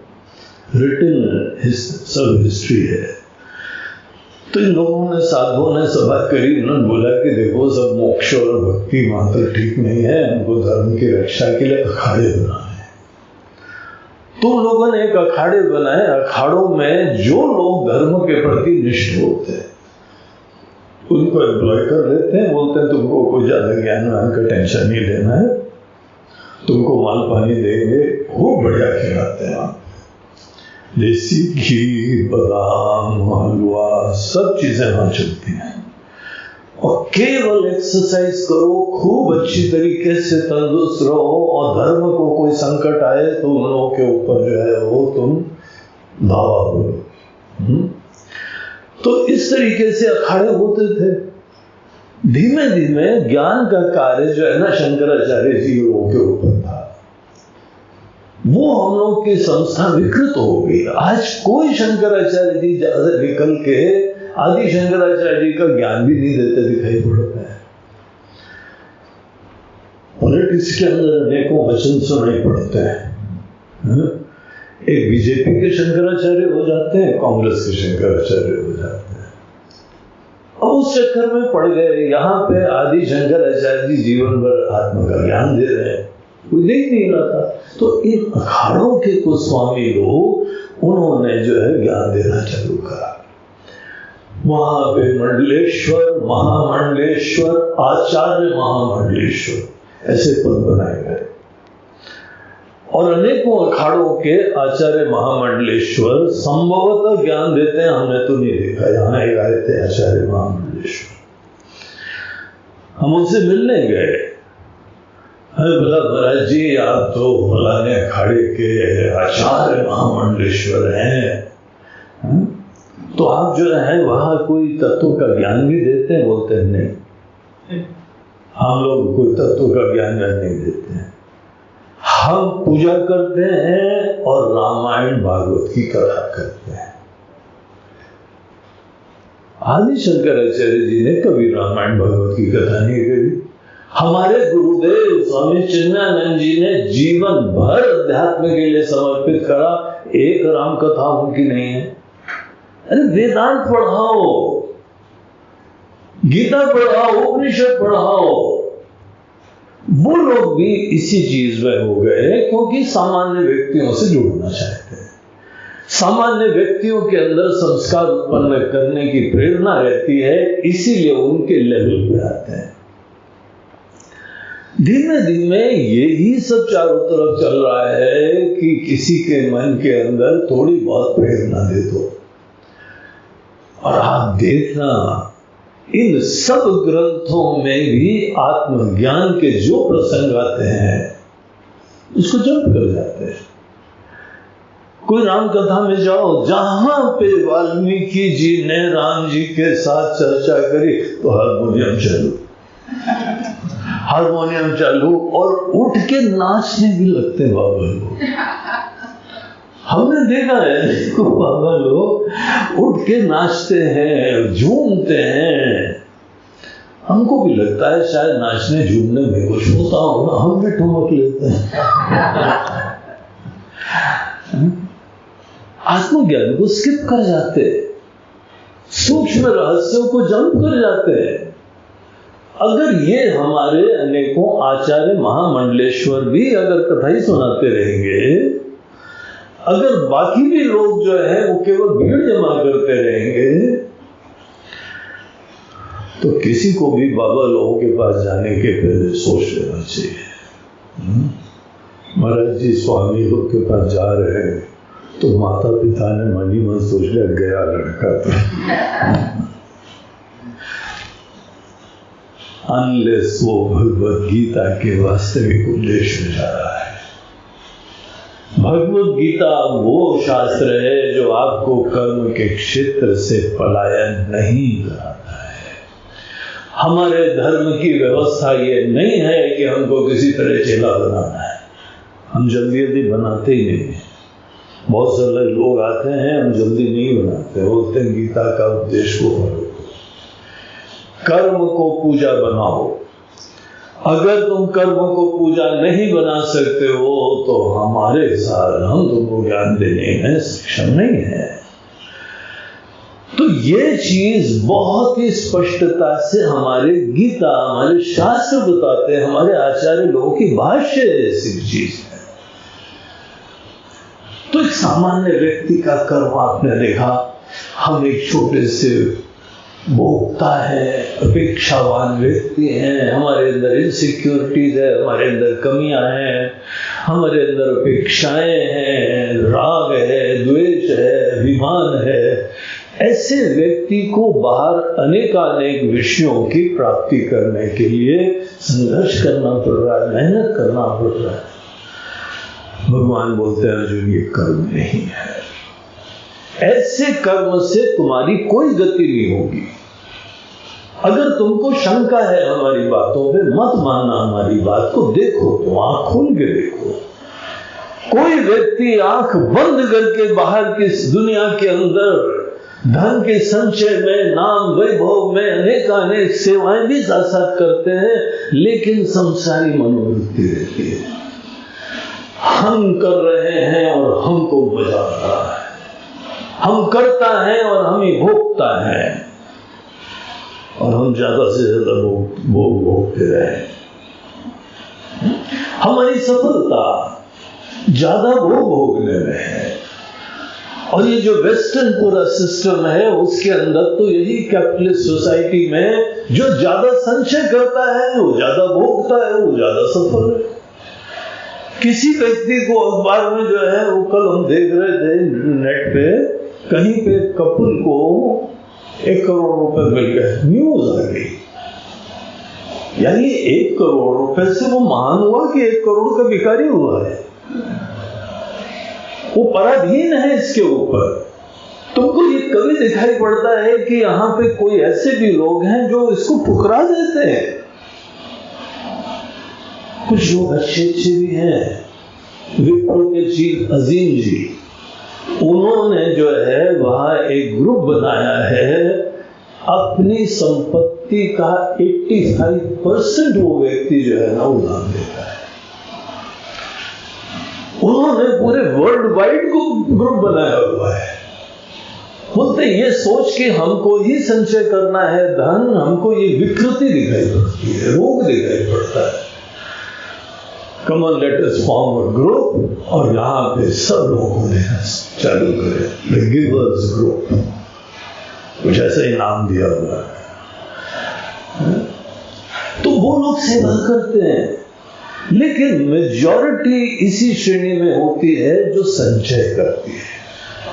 रिटन, सब हिस्ट्री है। तो इन लोगों ने, साधुओं ने सभा करी, उन्होंने बोला कि देखो सब मोक्ष और भक्ति मात्र ठीक नहीं है, उनको धर्म की रक्षा के लिए अखाड़े बनाए। तो लोगों ने एक अखाड़े बनाए। अखाड़ों में जो लोग धर्म के प्रति निष्ठ होते हैं उनको एम्प्लॉय कर लेते हैं, बोलते हैं तुमको कोई ज्यादा ज्ञान वान का टेंशन नहीं लेना है, तुमको माल पानी देंगे, खूब बढ़िया खिलाते हैं। देसी घी, बादाम, हलवा, सब चीजें वहां चलती हैं। और केवल एक्सरसाइज करो, खूब अच्छी तरीके से तंदुरुस्त रहो, और धर्म को कोई संकट आए तो उन लोगों के ऊपर जो है वो तुम धावा बोलो। तो इस तरीके से अखाड़े होते थे। धीमे धीमे ज्ञान का कार्य जो है ना, शंकराचार्य जी लोगों के ऊपर था। वो हम लोग की संस्था विकृत हो गई। आज कोई शंकराचार्य जी ज्यादा निकल के आदि शंकराचार्य जी का ज्ञान भी नहीं देते दिखाई पड़ता है। पॉलिटिक्स के अंदर अनेकों वचन सुनाई पड़ते हैं। एक बीजेपी के शंकराचार्य हो जाते हैं, कांग्रेस के शंकराचार्य हो जाते हैं। अब उस चक्कर में पड़ गए। यहाँ पे आदि शंकराचार्य जी जीवन भर आत्मा का ज्ञान दे रहे हैं, कोई देख नहीं रहा था। तो इन अखाड़ों के कुछ स्वामी लोग उन्होंने जो है ज्ञान देना चालू करा। वहां पे मंडलेश्वर, महामंडलेश्वर, आचार्य महामंडलेश्वर ऐसे पद बनाए गए और अनेकों अखाड़ों के आचार्य महामंडलेश्वर संभवतः ज्ञान देते हैं, हमने तो नहीं देखा। यहाँ एक आए थे आचार्य महामंडलेश्वर, हम उनसे मिलने गए। बोला महाराज जी आप तो फलाने अखाड़े के आचार्य महामंडलेश्वर हैं, तो आप जो है वहां कोई तत्व का ज्ञान भी देते हैं? बोलते हैं नहीं, हम लोग कोई तत्व का ज्ञान नहीं देते हैं, हम पूजा करते हैं और रामायण भागवत की कथा करते हैं। आदि शंकराचार्य जी ने कभी रामायण भागवत की कथा नहीं करी। हमारे गुरुदेव स्वामी चिन्मयानंद जी ने जीवन भर अध्यात्म के लिए समर्पित करा, एक राम कथा उनकी नहीं है। अरे वेदांत पढ़ाओ, गीता पढ़ाओ, उपनिषद पढ़ाओ। वो लोग भी इसी चीज में हो गए क्योंकि सामान्य व्यक्तियों से जुड़ना चाहते हैं। सामान्य व्यक्तियों के अंदर संस्कार उत्पन्न करने की प्रेरणा रहती है, इसीलिए उनके लेवल पे आते हैं। धीमे धीमे यही सब चारों तरफ चल रहा है कि किसी के मन के अंदर थोड़ी बहुत प्रेरणा दे दो। और आप देखना इन सब ग्रंथों में भी आत्मज्ञान के जो प्रसंग आते हैं उसको जप कर जाते हैं। कोई राम कथा में जाओ, जहां पे वाल्मीकि जी ने राम जी के साथ चर्चा करी तो हारमोनियम चालू और उठ के नाचने भी लगते बाबा लोग। हमने देखा है को बाबा लोग उठ के नाचते हैं, झूमते हैं। हमको भी लगता है शायद नाचने झूमने में कुछ होता होगा, हम भी ठुमक लेते हैं। आत्मज्ञान को स्किप कर जाते हैं, सूक्ष्म रहस्यों को जंप कर जाते हैं। अगर ये हमारे अनेकों आचार्य महामंडलेश्वर भी अगर कथा ही सुनाते रहेंगे, अगर बाकी भी लोग जो है वो केवल भीड़ जमा करते रहेंगे, तो किसी को भी बाबा लोगों के पास जाने के पहले सोच लेना चाहिए। महाराज जी स्वामी लोग के पास जा रहे हैं तो माता पिता ने मन ही मन सोच लिया गया लड़का तो अनलेस वो भगवत गीता के वास्तविक उद्देश्य में जा रहा है। भगवत गीता वो शास्त्र है जो आपको कर्म के क्षेत्र से पलायन नहीं कराता है। हमारे धर्म की व्यवस्था ये नहीं है कि हमको किसी तरह चेला बनाना है, हम जल्दी जल्दी बनाते ही नहीं है। बहुत सारे लोग आते हैं, हम जल्दी नहीं बनाते, बोलते हैं गीता का उद्देश्य को फॉलो करो, कर्म को पूजा बनाओ। अगर तुम कर्म को पूजा नहीं बना सकते हो तो हमारे साथ हम तुमको ज्ञान देने में सक्षम नहीं है। तो ये चीज बहुत ही स्पष्टता से हमारे गीता, हमारे शास्त्र बताते हैं, हमारे आचार्य लोगों की भाष्य ऐसी चीज है। तो एक सामान्य व्यक्ति का कर्म आपने देखा, हम एक छोटे से भोक्ता है, अपेक्षावान व्यक्ति हैं, हमारे अंदर इनसिक्योरिटीज है, हमारे अंदर कमियां हैं, हमारे अंदर अपेक्षाएं हैं, राग है, द्वेष है, अभिमान है। ऐसे व्यक्ति को बाहर अनेकानेक विषयों की प्राप्ति करने के लिए संघर्ष करना पड़ रहा है, मेहनत करना पड़ रहा है। भगवान बोलते हैं अर्जुन ये कर्म नहीं है, ऐसे कर्म से तुम्हारी कोई गति नहीं होगी। अगर तुमको शंका है हमारी बातों पे, मत मानना हमारी बात को, देखो तो आंख खोल के देखो। कोई व्यक्ति आंख बंद करके बाहर की दुनिया के अंदर धन के संचय में, नाम वैभव में अनेक सेवाएं भी साथ साथ करते हैं, लेकिन संसारी मनोवृत्ति रहती है। हम कर रहे हैं और हमको मजा आ रहा है, हम करता है और हम ही भोगता है, और हम ज्यादा से ज्यादा भोगते रहे। हमारी सफलता ज्यादा भोगने में है। और ये जो वेस्टर्न पूरा सिस्टम है, उसके अंदर तो यही कैपिटलिस्ट सोसाइटी में जो ज्यादा संचय करता है वो ज्यादा भोगता है, वो ज्यादा सफल है। किसी व्यक्ति को अखबार में जो है, वो कल हम देख रहे थे नेट पे, कहीं पे कपल को 1 करोड़ रुपए मिल गए, न्यूज आ गई। यानी 1 करोड़ रुपए से वो महान हुआ कि 1 करोड़ का भिखारी हुआ है? वो पराधीन है इसके ऊपर। तुमको ये कभी दिखाई पड़ता है कि यहां पे कोई ऐसे भी लोग हैं जो इसको ठुकरा देते हैं? कुछ लोग अच्छे भी हैं। विप्रो के चीफ अजीम जी, उन्होंने जो है वहां एक ग्रुप बनाया है, अपनी संपत्ति का 85% वो व्यक्ति जो है ना उधार देता है। उन्होंने पूरे वर्ल्ड वाइड को ग्रुप बनाया हुआ है। बोलते ये सोच के हमको ही संचय करना है धन, हमको ये विकृति दिखाई पड़ती है, रोग दिखाई पड़ता है। Come on let us form a group, और यहां पे सब लोगों ने चालू करे द गिवर्स ग्रुप, कुछ ऐसा ही नाम दिया हुआ है। तो वो लोग सेवा करते हैं, लेकिन मेजॉरिटी इसी श्रेणी में होती है जो संचय करती है,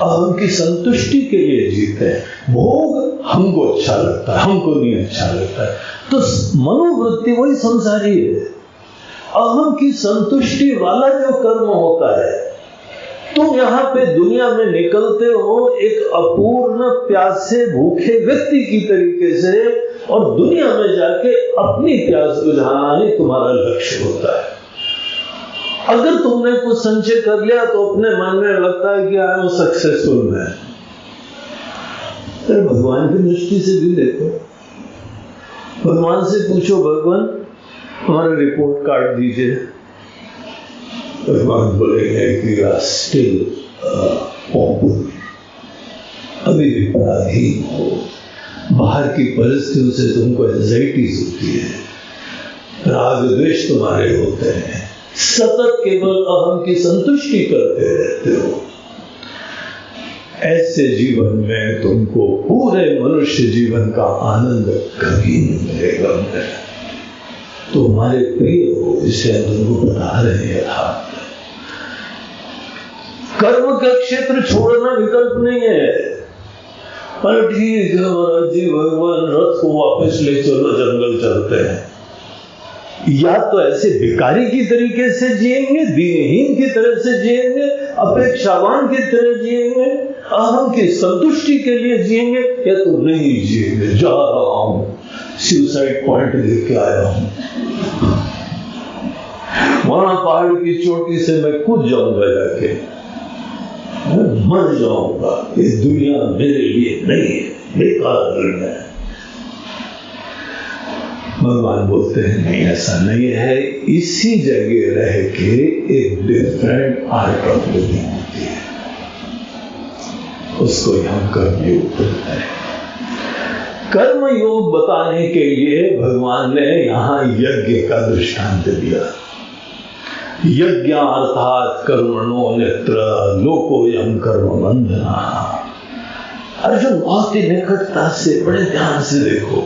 अहम की संतुष्टि के लिए जीते हैं। भोग हमको अच्छा लगता है, हमको नहीं अच्छा लगता है, तो मनोवृत्ति वही संसारी है। अहम की संतुष्टि वाला जो कर्म होता है, तुम यहाँ पे दुनिया में निकलते हो एक अपूर्ण प्यासे भूखे व्यक्ति की तरीके से, और दुनिया में जाके अपनी प्यास बुझाना ही तुम्हारा लक्ष्य होता है। अगर तुमने कुछ संचय कर लिया तो अपने मन में लगता है कि आई एम सक्सेसफुल मैन। तो भगवान की दृष्टि से भी देखो, भगवान से पूछो, भगवान हमारा रिपोर्ट कार्ड दीजिए। भगवान बोलेंगे कि यू आर स्टिल पॉपुलर, अभी भी पराधीन हो, बाहर की परिस्थितियों से तुमको एंजाइटीज होती है, राग द्वेष तुम्हारे होते हैं, सतत केवल अहम की संतुष्टि करते रहते हो। ऐसे जीवन में तुमको पूरे मनुष्य जीवन का आनंद कभी नहीं मिलेगा। तो हमारे प्रिय हो, इसे हम तुमको बता रहे हैं, कर्म का क्षेत्र छोड़ना विकल्प नहीं है। पर ठीक है महाराज जी, भगवान रथ को वापस ले चलो, जंगल चलते हैं। या तो ऐसे भिखारी की तरीके से जिएंगे, दीनहीन की तरह से जिएंगे, अपेक्षावान की तरह जिएंगे, अहम की संतुष्टि के लिए जिएंगे, या तो नहीं जिएंगे। जा रहा हूं, सुसाइड पॉइंट देख के आया हूं, वहां पहाड़ की चोटी से मैं कूद जाऊंगा, जाके मैं मर जाऊंगा, ये दुनिया मेरे लिए नहीं है, बेकार है। भगवान बोलते हैं नहीं, ऐसा नहीं है। इसी जगह रह के एक डिफरेंट आर्ट ऑफ लिविंग होती है, उसको हम कर्मयोग बोलते हैं। कर्मयोग बताने के लिए भगवान ने यहां यज्ञ का दृष्टांत दिया। यज्ञ अर्थात कर्मणो नेत्र लोकोयम कर्म बंधना। अर्जुन बहुत ही निकटता से, बड़े ध्यान से देखो,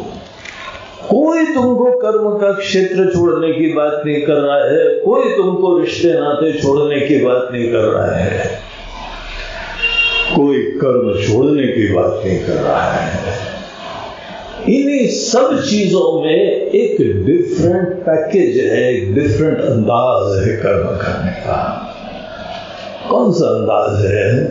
कोई तुमको कर्म का क्षेत्र छोड़ने की बात नहीं कर रहा है, कोई तुमको रिश्ते नाते छोड़ने की बात नहीं कर रहा है, कोई कर्म छोड़ने की बात नहीं कर रहा है। इन्हीं सब चीजों में एक डिफरेंट पैकेज है, एक डिफरेंट अंदाज है कर्म करने का। कौन सा अंदाज है?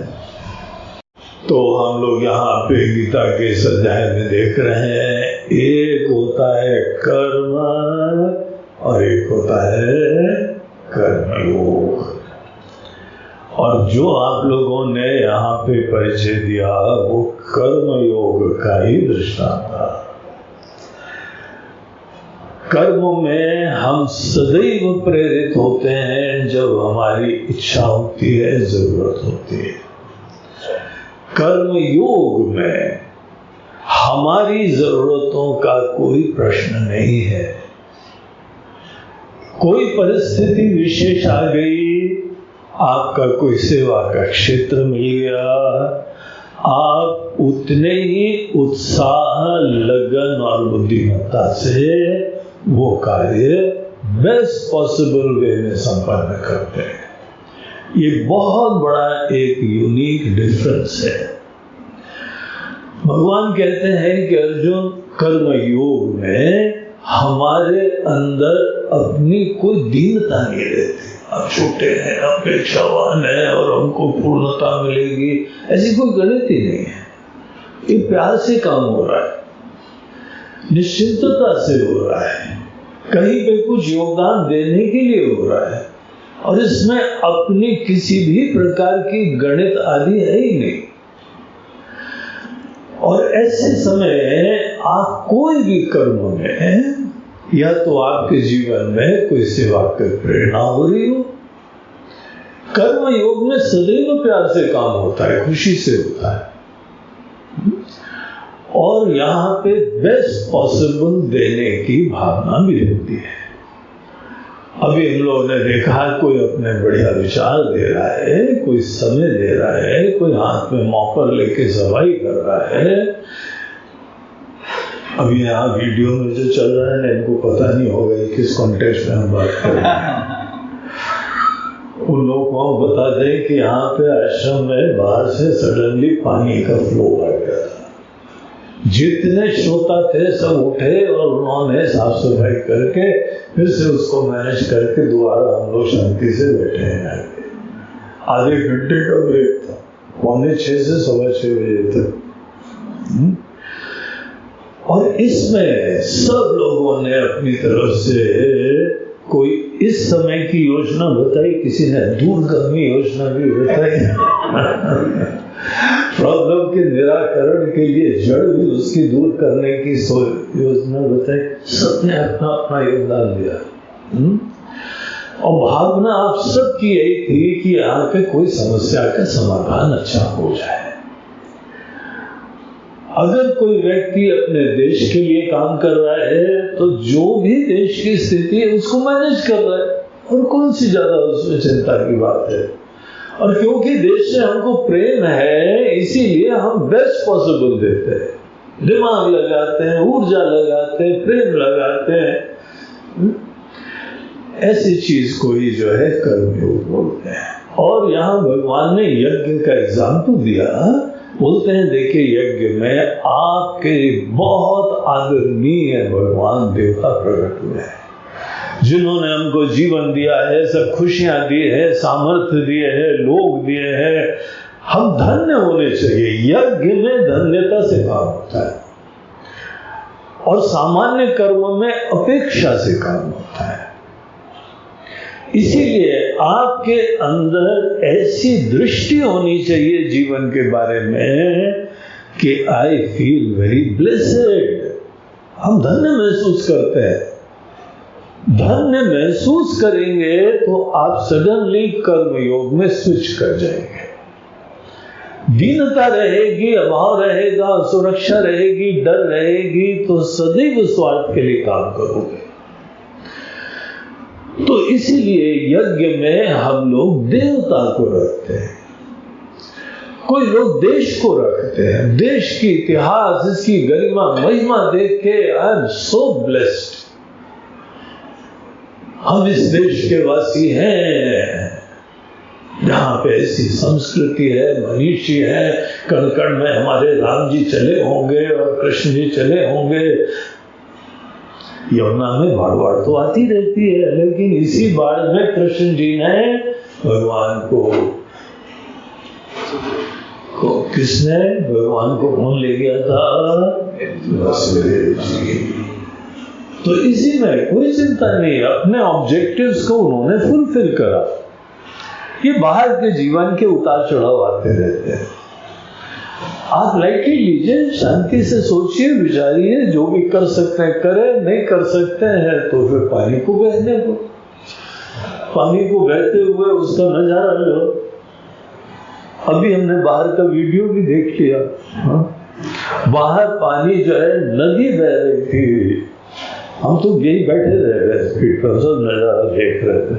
तो हम लोग यहाँ पे गीता के इस अध्याय में देख रहे हैं, एक होता है कर्म और एक होता है कर्मयोग। और जो आप लोगों ने यहाँ पे परिचय दिया वो कर्म योग का ही दृष्टांत था। कर्म में हम सदैव प्रेरित होते हैं जब हमारी इच्छा होती है, जरूरत होती है। कर्म योग में हमारी जरूरतों का कोई प्रश्न नहीं है। कोई परिस्थिति विशेष आ गई, आपका कोई सेवा का क्षेत्र मिल गया, आप उतने ही उत्साह, लगन और बुद्धिमत्ता से वो कार्य बेस्ट पॉसिबल वे में संपन्न करते हैं। ये बहुत बड़ा एक यूनिक डिफरेंस है। भगवान कहते हैं कि अर्जुन, कर्म योग में हमारे अंदर अपनी कोई दीनता नहीं रहती। आप छोटे हैं, अपेक्षावान है और हमको पूर्णता मिलेगी, ऐसी कोई गणित ही नहीं है। ये प्यार से काम हो रहा है, निश्चिंतता से हो रहा है, कहीं पे कुछ योगदान देने के लिए हो रहा है, और इसमें अपनी किसी भी प्रकार की गणित आदि है ही नहीं। और ऐसे समय आप कोई भी कर्म में, या तो आपके जीवन में कोई सेवा की प्रेरणा हो रही हो, कर्म योग में सदैव प्यार से काम होता है, खुशी से होता है, और यहाँ पे बेस्ट पॉसिबल देने की भावना भी होती है। अभी हम लोगों ने देखा, कोई अपने बढ़िया विचार दे रहा है, कोई समय दे रहा है, कोई हाथ में मॉपर लेके सफाई कर रहा है। अभी यहाँ वीडियो में जो चल रहा है ना, इनको पता नहीं होगा किस कॉन्टेक्स्ट में हम बात कर रहे हैं। उन लोगों को हम बता दें कि यहाँ पे आश्रम में बाहर से सडनली पानी का फ्लो आ गया था। जितने श्रोता थे सब उठे और उन्होंने साफ सफाई करके फिर से उसको मैनेज करके दोबारा हम लोग शांति से बैठे हैं। आधे घंटे का ब्रेक था, 5:45 से 6:15 बजे तक। और इसमें सब लोगों ने अपनी तरफ से कोई इस समय की योजना बताई, किसी ने दूरगामी योजना भी बताई, प्रॉब्लम के निराकरण के लिए जड़ भी उसकी दूर करने की योजना बताई। सबने अपना अपना योगदान दिया। और भावना आप सबकी यही थी कि यहाँ पे कोई समस्या का समाधान अच्छा हो जाए। अगर कोई व्यक्ति अपने देश के लिए काम कर रहा है तो जो भी देश की स्थिति है उसको मैनेज कर रहा है, और कौन सी ज्यादा उसमें चिंता की बात है। और क्योंकि देश से हमको प्रेम है, इसीलिए हम बेस्ट पॉसिबल देते हैं, दिमाग लगाते हैं, ऊर्जा लगाते हैं, प्रेम लगाते हैं। ऐसी चीज को ही जो है कर्मयोग बोलते हैं। और यहाँ भगवान ने यज्ञ का एग्जाम्पल दिया। बोलते हैं देखिए, यज्ञ में आपके बहुत आदरणीय भगवान देवता प्रकट हुए हैं, जिन्होंने हमको जीवन दिया है, सब खुशियां दी है, सामर्थ्य दिए है, लोग दिए हैं। हम धन्य होने चाहिए। यज्ञ में धन्यता से काम होता है, और सामान्य कर्म में अपेक्षा से काम होता है। इसीलिए आपके अंदर ऐसी दृष्टि होनी चाहिए जीवन के बारे में कि आई फील वेरी ब्लेसेड। हम धन्य महसूस करते हैं। धन्य महसूस करेंगे तो आप सडनली कर्म योग में स्विच कर जाएंगे। दीनता रहेगी, अभाव रहेगा, सुरक्षा रहेगी, डर रहेगी, तो सदैव स्वार्थ के लिए काम करोगे। तो इसीलिए यज्ञ में हम लोग देवता को रखते हैं, कोई लोग देश को रखते हैं। देश की इतिहास, इसकी गरिमा महिमा देख के आई एम सो ब्लेस्ड। हम इस देश के वासी हैं, जहाँ पे ऐसी संस्कृति है, मनीषी है, कण कण में हमारे राम जी चले होंगे और कृष्ण जी चले होंगे। यमुना में बाढ़ तो आती रहती है, लेकिन इसी बाढ़ में कृष्ण जी ने भगवान को किसने भगवान को कौन ले गया था? वसुदेव जी। तो इसी में कोई चिंता नहीं, अपने ऑब्जेक्टिव्स को उन्होंने फुलफिल करा। ये बाहर के जीवन के उतार चढ़ाव आते रहते हैं। आप लाइटली लीजिए, शांति से सोचिए, विचारिए, जो भी कर सकते हैं करें, नहीं कर सकते हैं तो फिर पानी को बहने दो, पानी को बहते हुए उसका नजारा लो। अभी हमने बाहर का वीडियो भी देख लिया, बाहर पानी जो है नदी बह रही थी, हम तो यही बैठे रह गए स्पीड पर, सब नजारा देख रहे थे,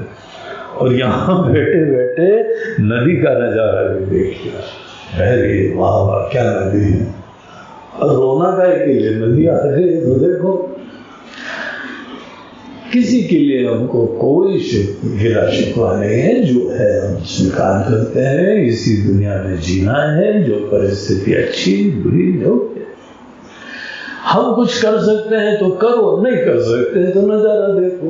और यहाँ बैठे बैठे नदी का नजारा भी देख लिया। अरे वाह वाह क्या नदी है, और रोना का के लिए नदी आ रही है, तो देखो किसी के लिए हमको कोई गिला शिकवा नहीं है, जो है हम स्वीकार करते हैं, इसी दुनिया में जीना है, जो परिस्थिति अच्छी बुरी जो हम कुछ कर सकते हैं तो करो, नहीं कर सकते हैं तो नजारा देखो।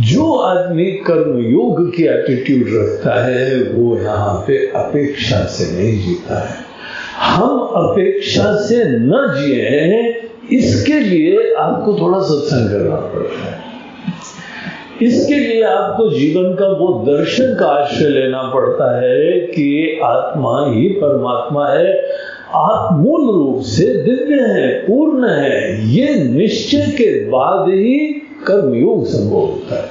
जो आदमी कर्म योग की एटीट्यूड रखता है वो यहाँ पे अपेक्षा से नहीं जीता है। हम अपेक्षा से न जिए, इसके लिए आपको थोड़ा सत्संग करना पड़ता है, इसके लिए आपको जीवन का वो दर्शन का आश्रय लेना पड़ता है कि आत्मा ही परमात्मा है, आप मूल रूप से दिव्य है, पूर्ण है। ये निश्चय के बाद ही कर्मयोग संभव होता है।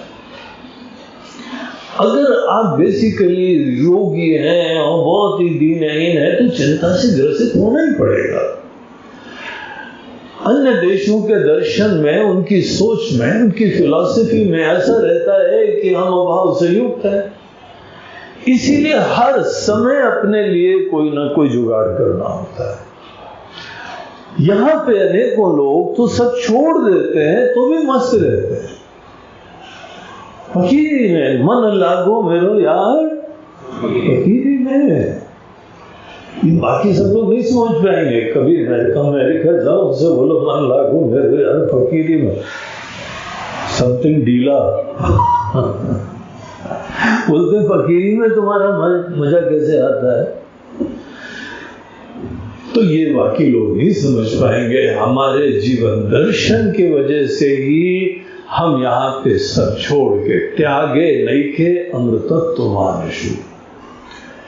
अगर आप बेसिकली योगी हैं और बहुत ही दीनहीन है तो चिंता से ग्रसित होना ही पड़ेगा। अन्य देशों के दर्शन में, उनकी सोच में, उनकी फिलॉसफी में ऐसा रहता है कि हम अभाव से युक्त हैं, इसीलिए हर समय अपने लिए कोई ना कोई जुगाड़ करना होता है। यहाँ पे अनेकों लोग तो सब छोड़ देते हैं तो भी मस्त रहते हैं। फकीरी में मन लागो मेरो यार, फकीरी में बाकी सब लोग नहीं समझ पाएंगे। कभी अमेरिका जाओ, उसे बोलो मन लागो मेरो यार, फकीरी में समथिंग डीला बोलते, फकीरी में तुम्हारा मजा कैसे आता है? तो ये बाकी लोग नहीं समझ पाएंगे। हमारे जीवन दर्शन की वजह से ही हम यहाँ पे सब छोड़ के, त्यागे नहीं के अमृतत्व मानसु,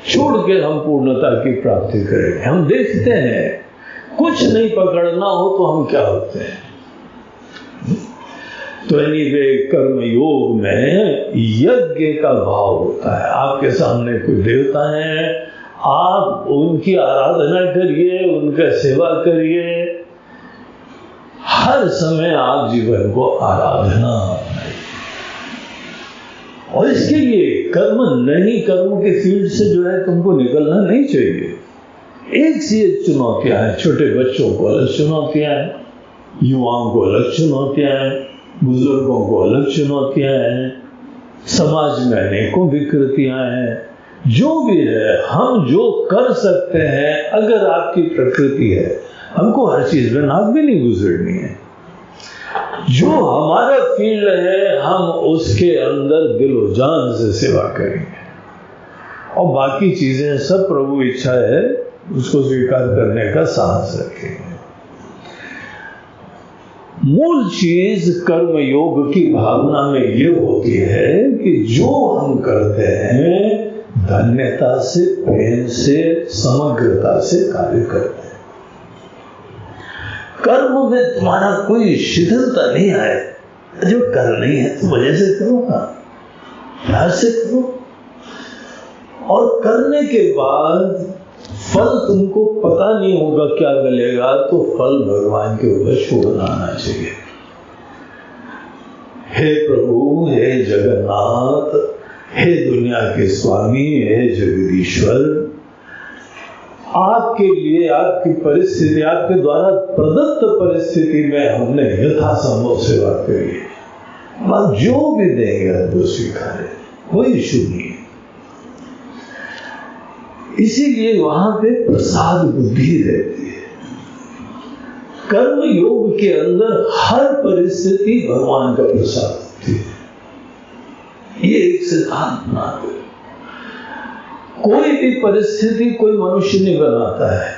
छोड़ के हम पूर्णता की प्राप्ति करेंगे। हम देखते हैं कुछ नहीं पकड़ना हो तो हम क्या होते हैं। तो एनीवे कर्म योग में यज्ञ का भाव होता है। आपके सामने कोई देवता है, आप उनकी आराधना करिए, उनका सेवा करिए, हर समय आप जीवन को आराधना, और इसके लिए कर्म नहीं, कर्म के फील्ड से जो है तुमको निकलना नहीं चाहिए। एक से एक चुनौतियां हैं, छोटे बच्चों को अलग चुनौतियां हैं, युवाओं को अलग चुनौतियां हैं, बुजुर्गों को अलग चुनौतियां हैं, समाज में अनेकों विकृतियां हैं। जो भी है, हम जो कर सकते हैं, अगर आपकी प्रकृति है, हमको हर चीज में नाक भी नहीं गुजरनी है। जो हमारा फील्ड है, हम उसके अंदर दिलो जान से सेवा करेंगे, और बाकी चीजें सब प्रभु इच्छा है, उसको स्वीकार करने का साहस रखेंगे। मूल चीज कर्म योग की भावना में ये होती है कि जो हम करते हैं धन्यता से, प्रेम से, समग्रता से कार्य करते हैं। कर्म में तुम्हारा कोई शिथिलता नहीं आए, जो करनी है तो वजह से करो ना, प्यार से करो, और करने के बाद फल तुमको पता नहीं होगा क्या मिलेगा, तो फल भगवान के ऊपर छोड़ना आना चाहिए। हे प्रभु, हे जगन्नाथ, हे दुनिया के स्वामी, हे जगदीश्वर, आपके लिए, आपकी परिस्थिति, आपके द्वारा प्रदत्त परिस्थिति में हमने यथासंभव सेवा करी है। बस जो भी देंगे वो स्वीकारे, कोई इशू नहीं। इसीलिए वहां पे प्रसाद बुद्धि रहती है। कर्म योग के अंदर हर परिस्थिति भगवान का प्रसाद होती है। ये एक सिद्धांत बना दो। कोई भी परिस्थिति कोई मनुष्य नहीं बनाता है,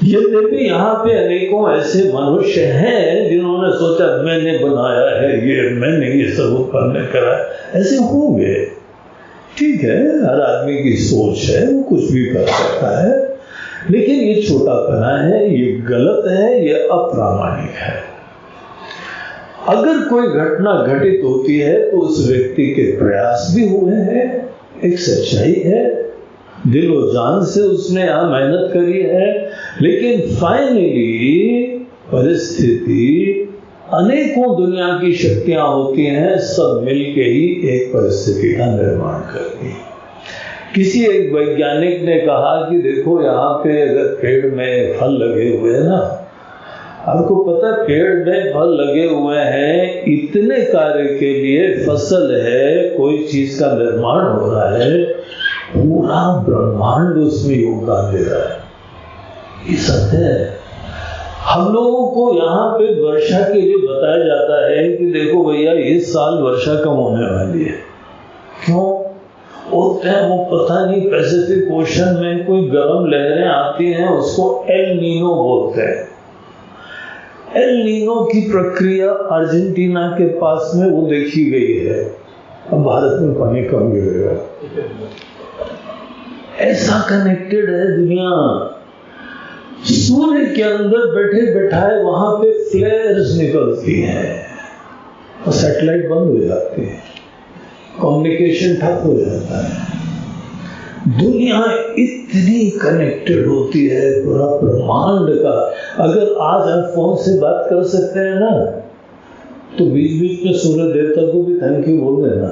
यद्यपि यहाँ पे अनेकों ऐसे मनुष्य हैं जिन्होंने सोचा मैंने बनाया है ये, मैंने ये सब उत्पन्न करा, ऐसे होंगे, ठीक है, हर आदमी की सोच है, वो कुछ भी कर सकता है, लेकिन ये छोटापना है, ये गलत है, ये अप्रामाणिक है। अगर कोई घटना घटित होती है तो उस व्यक्ति के प्रयास भी हुए हैं, एक सच्चाई है, दिलो जान से उसने यहाँ मेहनत करी है, लेकिन फाइनली परिस्थिति, अनेकों दुनिया की शक्तियां होती हैं, सब मिलके ही एक परिस्थिति का निर्माण करती है। किसी एक वैज्ञानिक ने कहा कि देखो यहाँ पे अगर पेड़ में फल लगे हुए हैं ना, आपको पता है पेड़ में फल लगे हुए हैं, इतने कार्य के लिए फसल है, कोई चीज का निर्माण हो रहा है, पूरा ब्रह्मांड उसमें योगदान दे रहा है, ये सत्य है। हम लोगों को यहाँ पे वर्षा के लिए बताया जाता है कि देखो भैया इस साल वर्षा कम होने वाली है। क्यों? बोलते हैं वो पता नहीं पैसिफिक ओशन में कोई गर्म लहरें आती हैं, उसको एल नीनो बोलते हैं। एल नीनो की प्रक्रिया अर्जेंटीना के पास में वो देखी गई है, अब भारत में पानी कम गिरेगा। ऐसा कनेक्टेड है दुनिया। सूर्य के अंदर बैठे बैठाए वहां पे फ्लेयर्स निकलती हैं और सैटेलाइट बंद हो जाती है, कम्युनिकेशन ठप हो जाता है। दुनिया इतनी कनेक्टेड होती है, पूरा ब्रह्मांड का। अगर आज आप फोन से बात कर सकते हैं ना, तो बीच बीच में सूर्य देवता को भी थैंक यू बोल देना।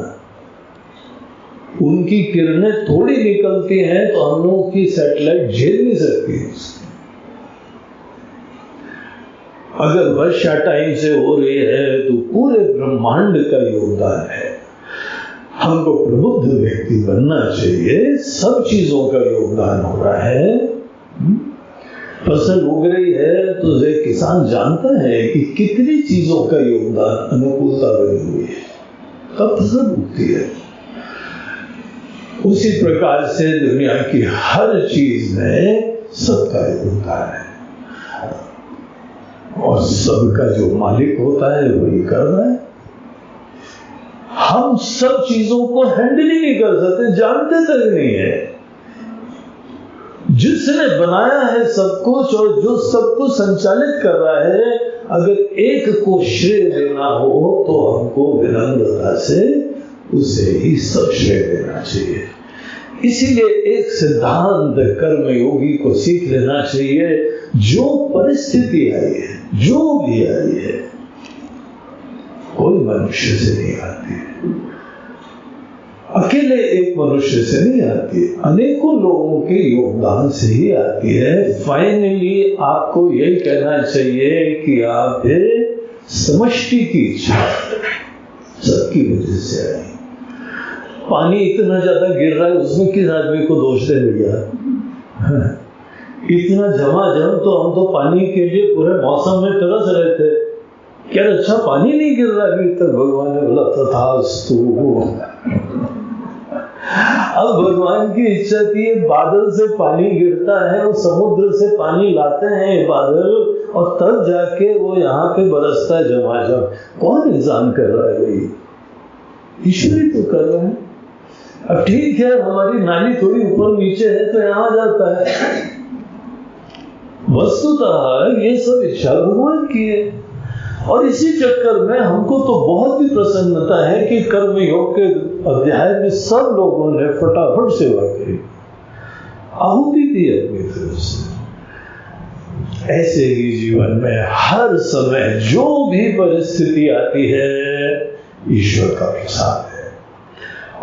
उनकी किरणें थोड़ी निकलती हैं तो हम लोगों की सैटेलाइट झेल नहीं सकती। अगर वर्षा टाइम से हो रही है तो पूरे ब्रह्मांड का योगदान है। हमको प्रबुद्ध व्यक्ति बनना चाहिए, सब चीजों का योगदान हो रहा है। फसल उग रही है तो एक किसान जानता है कि कितनी चीजों का योगदान अनुकूलता बनी हुई है, तब फसल उगती है। उसी प्रकार से दुनिया की हर चीज में सबका योगदान है, और सबका जो मालिक होता है वही कर रहा है। हम सब चीजों को हैंडल ही नहीं कर सकते, जानते तक नहीं है। जिसने बनाया है सब कुछ और जो सब कुछ संचालित कर रहा है, अगर एक को श्रेय देना हो तो हमको विनम्रता से उसे ही सब श्रेय देना चाहिए। इसीलिए एक सिद्धांत कर्मयोगी को सीख लेना चाहिए, जो परिस्थिति आई है, जो भी आई है, कोई मनुष्य से नहीं आती है, अकेले एक मनुष्य से नहीं आती, अनेकों लोगों के योगदान से ही आती है। फाइनली आपको यही कहना चाहिए कि आप समष्टि की इच्छा सबकी वजह से आई। पानी इतना ज्यादा गिर रहा है, उसमें किस आदमी को दोष दे भैया? इतना झमाझम तो हम तो पानी के लिए पूरे मौसम में तरस रहे थे, क्या अच्छा पानी नहीं गिर रहा अभी तक? भगवान ने बोला तथास्तु। अब भगवान की इच्छा थी, बादल से पानी गिरता है और समुद्र से पानी लाते हैं बादल, और तब जाके वो यहाँ पे बरसता है झमाझम। कौन इंसान कर रहा है भाई? ईश्वर ही तो कर रहा है। अब ठीक है, हमारी नाली थोड़ी ऊपर नीचे है तो यहाँ जाता है, वस्तुतः ये सब इच्छा भगवान की है। और इसी चक्कर में हमको तो बहुत ही प्रसन्नता है कि कर्म योग के अध्याय में सब लोगों ने फटाफट सेवा करी, आहुति दी अपनी तरफ से। ऐसे ही जीवन में हर समय जो भी परिस्थिति आती है, ईश्वर का प्रसाद है।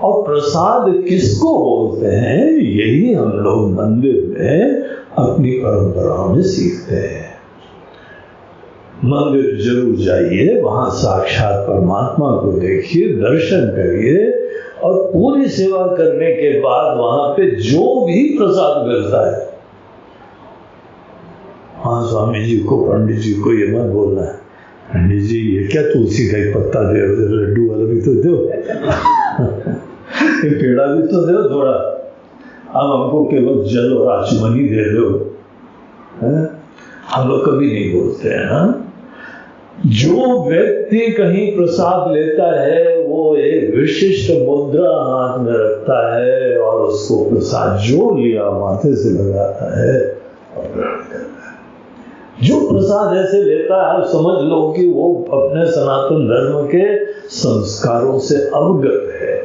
और प्रसाद किसको बोलते हैं, यही हम लोग मंदिर में अपनी परंपराओं में सीखते हैं। मंदिर जरूर जाइए, वहां साक्षात परमात्मा को देखिए, दर्शन करिए, और पूरी सेवा करने के बाद वहां पे जो भी प्रसाद मिलता है, हाँ स्वामी जी को, पंडित जी को ये मत बोलना है, पंडित जी ये क्या तुलसी का एक पत्ता दे, लड्डू वाला भी तो दो, ये पेड़ा भी तो दो थोड़ा, अब हमको केवल जल और आचमनी दे दो। हम लोग कभी नहीं बोलते हैं ना। जो व्यक्ति कहीं प्रसाद लेता है वो एक विशिष्ट मुद्रा हाथ में रखता है और उसको प्रसाद जो लिया माथे से लगाता है और ग्रहण करता है। जो प्रसाद ऐसे लेता है समझ लो कि वो अपने सनातन धर्म के संस्कारों से अवगत है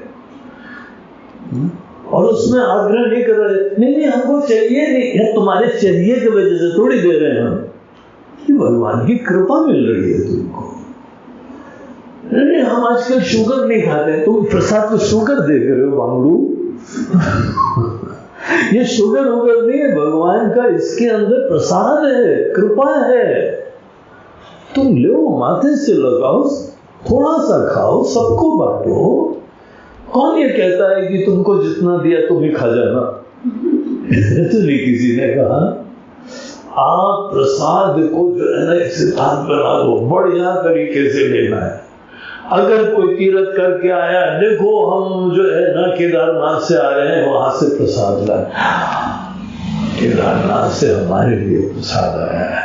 और उसमें आग्रह नहीं कर रहे, नहीं हमको चाहिए नहीं, तुम्हारे चाहिए की वजह से थोड़ी दे रहे हैं हम, कि भगवान की कृपा मिल रही है तुमको। नहीं हम आजकल शुगर नहीं खाते, तुम प्रसाद को शुगर देख रहे हो बांगड़ू। ये शुगर वुगर नहीं है, भगवान का इसके अंदर प्रसाद है, कृपा है। तुम लो माथे से लगाओ, थोड़ा सा खाओ, सबको बांटो। कौन ये कहता है कि तुमको जितना दिया तुम ही खा जाना? तो नहीं किसी ने कहा। आप प्रसाद को जो है ना एक सिद्धांत बना लो, बढ़िया तरीके से लेना है। अगर कोई तीर्थ करके आया, देखो हम जो है ना केदारनाथ से आ रहे हैं, वहां से प्रसाद लाए, केदारनाथ से हमारे लिए प्रसाद आया है।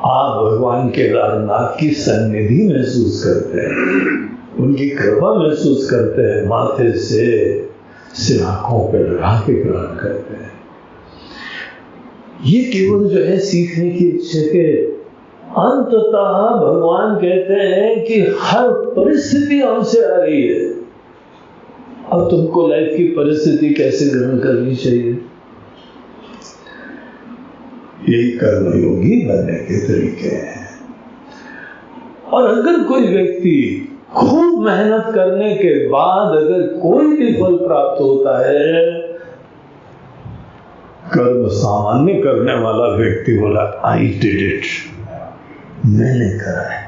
आप भगवान केदारनाथ की सन्निधि महसूस करते हैं, उनकी कृपा महसूस करते हैं, माथे से सिर आंखों पे लगा के ग्रहण करते हैं। ये केवल जो है सीखने की इच्छा के अंततः भगवान कहते हैं कि हर परिस्थिति हमसे आ रही है, अब तुमको लाइफ की परिस्थिति कैसे ग्रहण करनी चाहिए। यही कर्मयोगी बनने के तरीके हैं। और अगर कोई व्यक्ति खूब मेहनत करने के बाद अगर कोई भी फल प्राप्त होता है, कर्म सामान्य करने वाला व्यक्ति बोला आई डिड इट, मैंने करा है,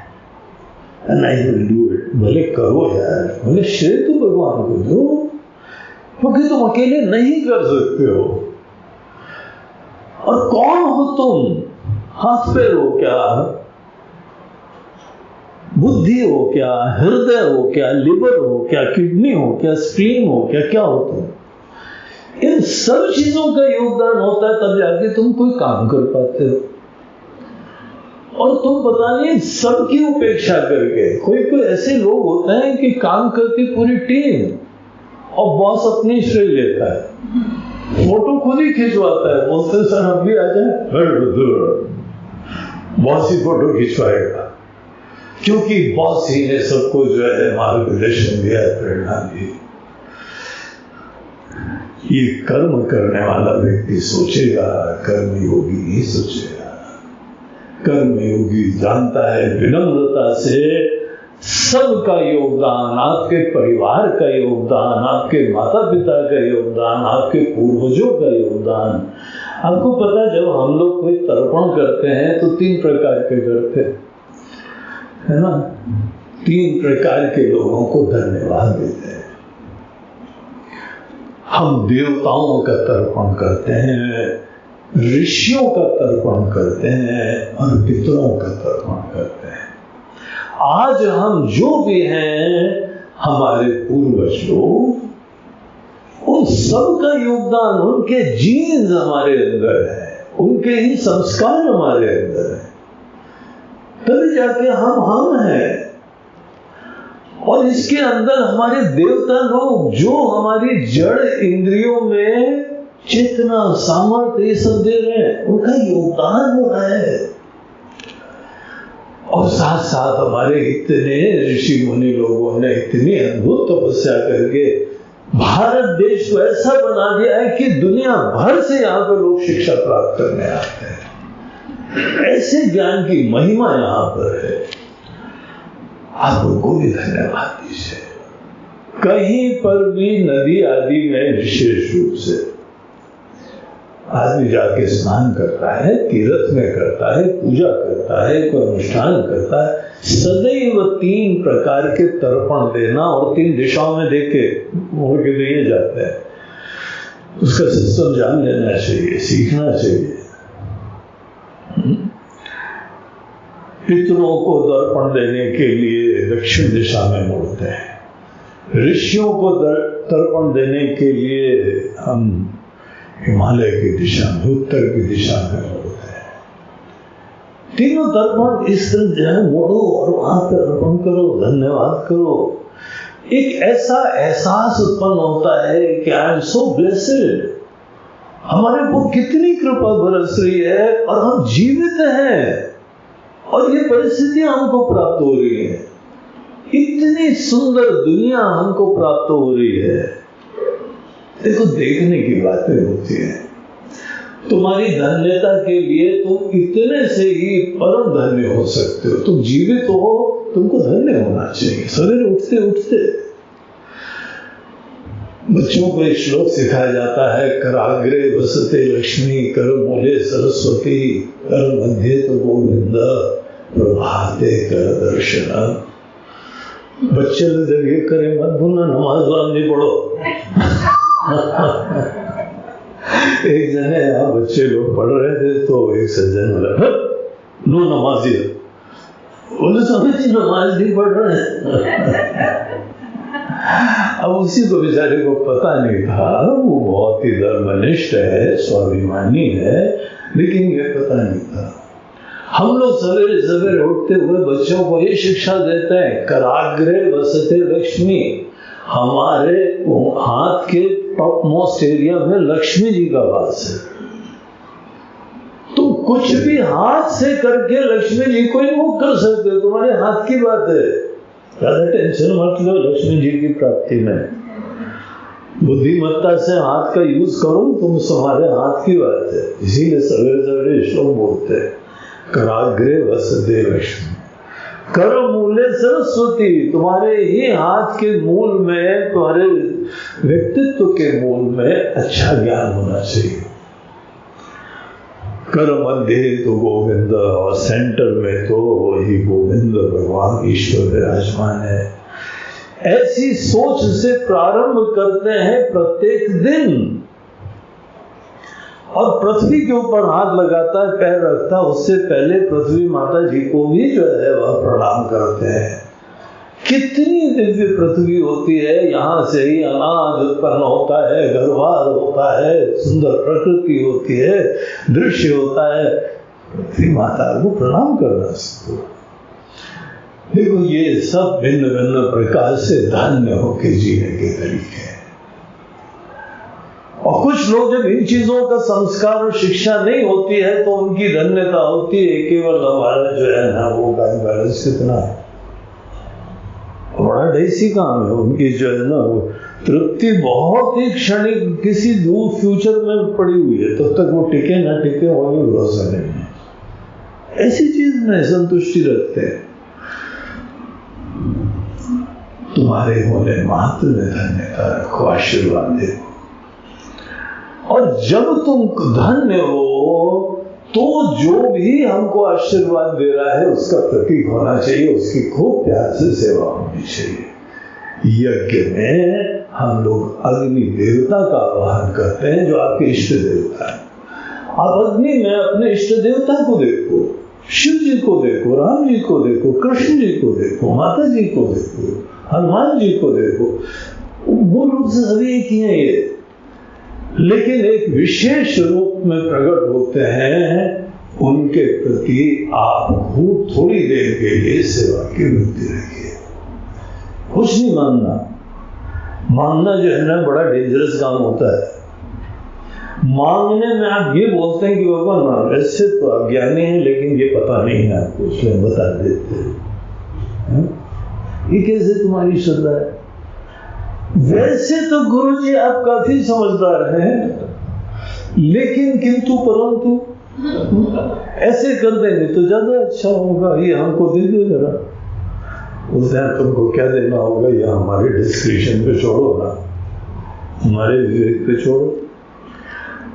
and I will do it. भले करो यार, भले श्रेय तो भगवान को दो, क्योंकि तुम अकेले नहीं कर सकते हो। और कौन हो तुम? हाथ पैर हो क्या, बुद्धि हो क्या, हृदय हो क्या, लिवर हो क्या, किडनी हो क्या, स्प्लीन हो क्या, क्या हो तुम? इन सब चीजों का योगदान होता है, तब जाके तुम कोई काम कर पाते हो। और तुम पता नहीं सबकी उपेक्षा करके, कोई ऐसे लोग होते हैं कि काम करती पूरी टीम और बॉस अपनी श्रेय लेता है, फोटो खुद ही खिंचवाता है, बोलते सर हम भी आ जाए, बॉस ही फोटो खिंचवाएगा, क्योंकि बॉस ही ने सबको जो है मार्गदर्शन दिया, प्रेरणा दी। ये कर्म करने वाला व्यक्ति सोचेगा, कर्मयोगी नहीं सोचेगा। कर्मयोगी जानता है विनम्रता से सबका योगदान, आपके परिवार का योगदान, आपके माता पिता का योगदान, आपके पूर्वजों का योगदान। आपको पता है जब हम लोग कोई तर्पण करते हैं तो 3 प्रकार के करते हैं, है ना? 3 प्रकार के लोगों को धन्यवाद देते हैं। हम देवताओं का तर्पण करते हैं, ऋषियों का तर्पण करते हैं और पितरों का तर्पण करते हैं। आज हम जो भी हैं, हमारे पूर्वज लोग, उन सब का योगदान, उनके जीन्स हमारे अंदर है, उनके ही संस्कार हमारे अंदर है, तभी जाके हम हैं। और इसके अंदर हमारे देवता लोग जो हमारी जड़ इंद्रियों में चेतना, सामर्थ्य ये सब दे रहे हैं, उनका योगदान हो रहा है। और साथ साथ हमारे इतने ऋषि मुनि लोगों ने इतनी अद्भुत तपस्या करके भारत देश को ऐसा बना दिया है कि दुनिया भर से यहाँ पर लोग शिक्षा प्राप्त करने आते हैं। ऐसे ज्ञान की महिमा यहाँ पर है। आप उनको भी धन्यवाद दीजिए। कहीं पर भी नदी आदि में विशेष रूप से आदमी जाके स्नान करता है, तीर्थ में करता है, पूजा करता है, कोई अनुष्ठान करता है, सदैव 3 प्रकार के तर्पण देना और 3 दिशाओं में देख के मोड़ के दिए जाते हैं। उसका सिस्टम जान लेना चाहिए, सीखना चाहिए। पितरों को तर्पण देने के लिए दक्षिण दिशा में मुड़ते हैं। ऋषियों को तर्पण देने के लिए हम हिमालय की दिशा में, उत्तर की दिशा में होते हैं। तीनों दर्पण इस तरह जो है मोड़ो और वहां पर अर्पण करो, धन्यवाद करो। एक ऐसा एहसास उत्पन्न होता है कि आई एम सो ब्लेस्ड, हमारे को कितनी कृपा बरस रही है और हम जीवित हैं और ये परिस्थितियां हमको प्राप्त हो रही है, इतनी सुंदर दुनिया हमको प्राप्त हो रही है। देखो, देखने की बातें होती हैं। तुम्हारी धन्यता के लिए तुम इतने से ही परम धन्य हो सकते हो। तुम जीवित हो, तुमको धन्य होना चाहिए। सवेरे उठते उठते बच्चों को एक श्लोक सिखाया जाता है, कराग्रे वसते लक्ष्मी, कर मूले सरस्वती, कर मध्य तो गोविंद, प्रभाते कर दर्शन। बच्चे जब ये करे मत भूलना, नमाज नहीं पढ़ो। एक जने यहाँ बच्चे लोग पढ़ रहे थे तो एक सज्जन बोला, नो नमाजी, बोले स्वामी जी नमाज नहीं पढ़ रहे हैं। अब उसी को बेचारे को पता नहीं था, वो बहुत ही धर्मनिष्ठ है, स्वाभिमानी है, लेकिन ये पता नहीं था। हम लोग सवेरे सवेरे उठते हुए बच्चों को ये शिक्षा देते हैं, कराग्रे वसते लक्ष्मी, हमारे हाथ के टॉप मोस्ट एरिया में लक्ष्मी जी का वास है। तुम कुछ भी हाथ से करके लक्ष्मी जी को ही मुक्त कर सकते हो, तुम्हारे हाथ की बात है। ज्यादा टेंशन मत लो लक्ष्मी जी की प्राप्ति में। बुद्धिमत्ता से हाथ का यूज करो, तुम तुम्हारे हाथ की बात है। इसीलिए सवेरे सवेरे श्लोक बोलते हैं, कराग्रे वसते लक्ष्मी, कर मूले सरस्वती, तुम्हारे ही हाथ के मूल में, तुम्हारे व्यक्तित्व के मूल में अच्छा ज्ञान होना चाहिए। कर मध्य तो गोविंद, और सेंटर में तो वही गोविंद भगवान ईश्वर विराजमान है। ऐसी सोच से प्रारंभ करते हैं प्रत्येक दिन। और पृथ्वी के ऊपर हाथ लगाता है, पैर रखता है, उससे पहले पृथ्वी माता जी को भी जो है वह प्रणाम करते हैं। कितनी दिव्य पृथ्वी होती है, यहाँ से ही अनाज उत्पन्न होता है, गर्भार होता है, सुंदर प्रकृति होती है, दृश्य होता है। पृथ्वी माता को प्रणाम करना सीखो। देखो, ये सब भिन्न भिन्न प्रकार से धन्य होके जीने के तरीके हैं। और कुछ लोग जब इन चीजों का संस्कार और शिक्षा नहीं होती है तो उनकी धन्यता होती है केवल हमारा जो है ना वो बैंक बैलेंस कितना है, बड़ा ढेसी काम है। उनकी जो है ना वो तृप्ति बहुत ही क्षणिक किसी दूर फ्यूचर में पड़ी हुई है, तब तक वो टिके ना टिके वही भरोसा नहीं है। ऐसी चीज में संतुष्टि रखते हैं। तुम्हारे होने मात्र में धन्यता रखो, आशीर्वाद दे। और जब तुम धन्य हो तो जो भी हमको आशीर्वाद दे रहा है उसका प्रतीक होना चाहिए, उसकी खूब प्यार से सेवा होनी चाहिए। यज्ञ में हम लोग अग्नि देवता का आवाहन करते हैं, जो आपके इष्ट देवता है। आप अग्नि में अपने इष्ट देवता को देखो, शिव जी को देखो, राम जी को देखो, कृष्ण जी को देखो, माता जी को देखो, हनुमान जी को देखो। मूल रूप से सभी एक ही हैं ये, लेकिन एक विशेष रूप में प्रकट होते हैं। उनके प्रति आप खूब थोड़ी देर के लिए सेवा की वृत्ति रखिए। कुछ नहीं मांगना, मांगना जो है ना बड़ा डेंजरस काम होता है। मांगने में आप ये बोलते हैं कि बाबा वैसे तो आप ज्ञानी हैं लेकिन ये पता नहीं है आपको, इसलिए बता देते हैं। ये कैसे तुम्हारी श्रद्धा है? वैसे तो गुरुजी आप काफी समझदार हैं, लेकिन किंतु परंतु ऐसे कर देंगे तो ज्यादा अच्छा होगा, ये हमको दे दो जरा। उस दिन तुमको क्या देना होगा ये हमारे डिस्क्रिप्शन पे छोड़ो ना, हमारे विवेक पे छोड़ो।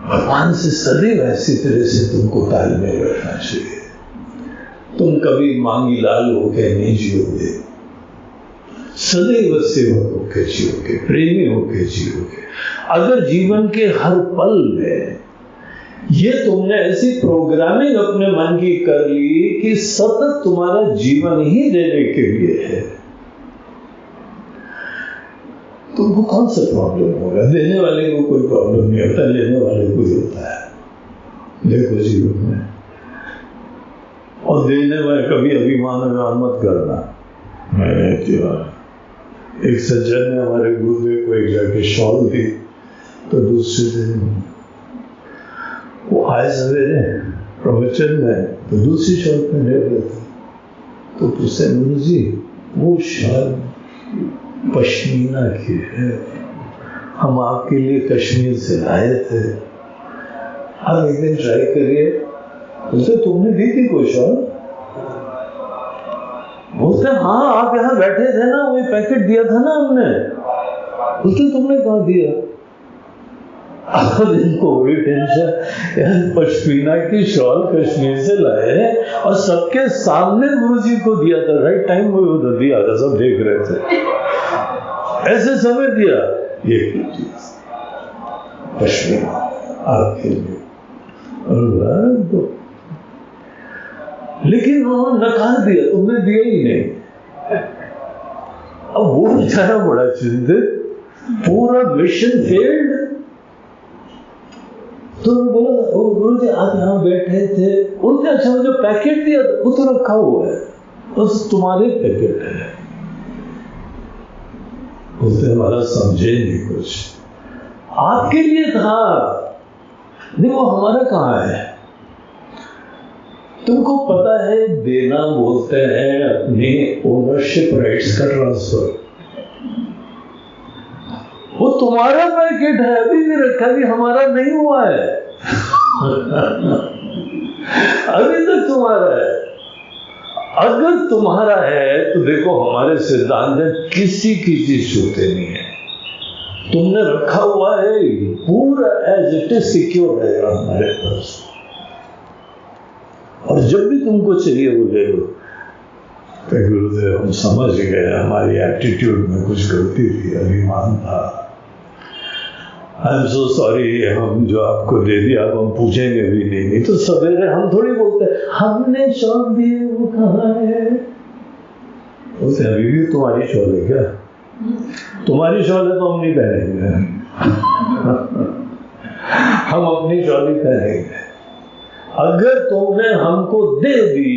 भगवान से सदैव ऐसी तरह से तुमको तालमेल रखना चाहिए। तुम कभी मांगी लाल होके नहीं जियोगे, सदैव सेवक होके जियोगे, प्रेमी होके जियोगे। अगर जीवन के हर पल में ये तुमने ऐसी प्रोग्रामिंग अपने मन की कर ली कि सतत तुम्हारा जीवन ही देने के लिए है, तुमको कौन सा प्रॉब्लम होगा? देने वाले को कोई प्रॉब्लम नहीं होता, लेने वाले को ही होता है। देखो जीवन में, और देने में कभी अभिमान मत करना। मैंने एक सज्जन ने हमारे गुरुदेव को एक जाके शॉल दी, तो दूसरे दिन वो आए सवेरे प्रवचन में, तो दूसरी शॉल पहने हुए थे। तो पूछते गुरु जी वो शॉल पश्मीना की है, हम आपके लिए कश्मीर से लाए थे, आप एक दिन ट्राई करिए। बोलते तुमने दी थी कोई शॉल? बोलते हाँ, आप यहाँ बैठे थे ना, वही पैकेट दिया था ना हमने। बोलते तुमने कहाँ दिया? अब इनको बड़ी टेंशन, यार पश्मीना की शॉल कश्मीर से लाए और सबके सामने गुरुजी को दिया था, राइट टाइम में उधर दिया था, सब देख रहे थे, ऐसे समय दिया। ये पश्मीना आपके लिए, लेकिन उन्होंने नकार दिया, तुमने दिया ही नहीं। अब वो बेचारा बड़ा चिंतित, पूरा मिशन फेल्ड। तो बोला गुरु जी आप यहाँ बैठे थे, उनने अच्छा जो पैकेट दिया वो तो रखा हुआ है, बस तुम्हारे पैकेट है। बोलते हमारा समझे नहीं कुछ, आपके लिए था, नहीं वो हमारा कहाँ है? तुमको पता है देना बोलते हैं अपने ओनरशिप राइट्स का ट्रांसफर। वो तुम्हारा पैकेट है, अभी भी रखा, भी हमारा नहीं हुआ है अभी तक तुम्हारा है। अगर तुम्हारा है तो देखो हमारे सिद्धांत में किसी की चीज छूटे नहीं है, तुमने रखा हुआ है, पूरा एज इट इज सिक्योर रहेगा हमारे पास, और जब भी तुमको चाहिए वो ले लो। तो गुरुदेव हम समझ गए हमारी एटीट्यूड में कुछ गलती थी, अभिमान था, आई एम सो सॉरी, हम जो आपको दे दिया अब हम पूछेंगे भी नहीं तो सवेरे हम थोड़ी बोलते हमने शॉल दिए वो कहाँ है? बोलते अभी भी तुम्हारी शॉल है क्या? तुम्हारी शॉल है तो हम नहीं पहनेंगे हम अपनी शॉल ही पहनेंगे। अगर तुमने हमको दे दी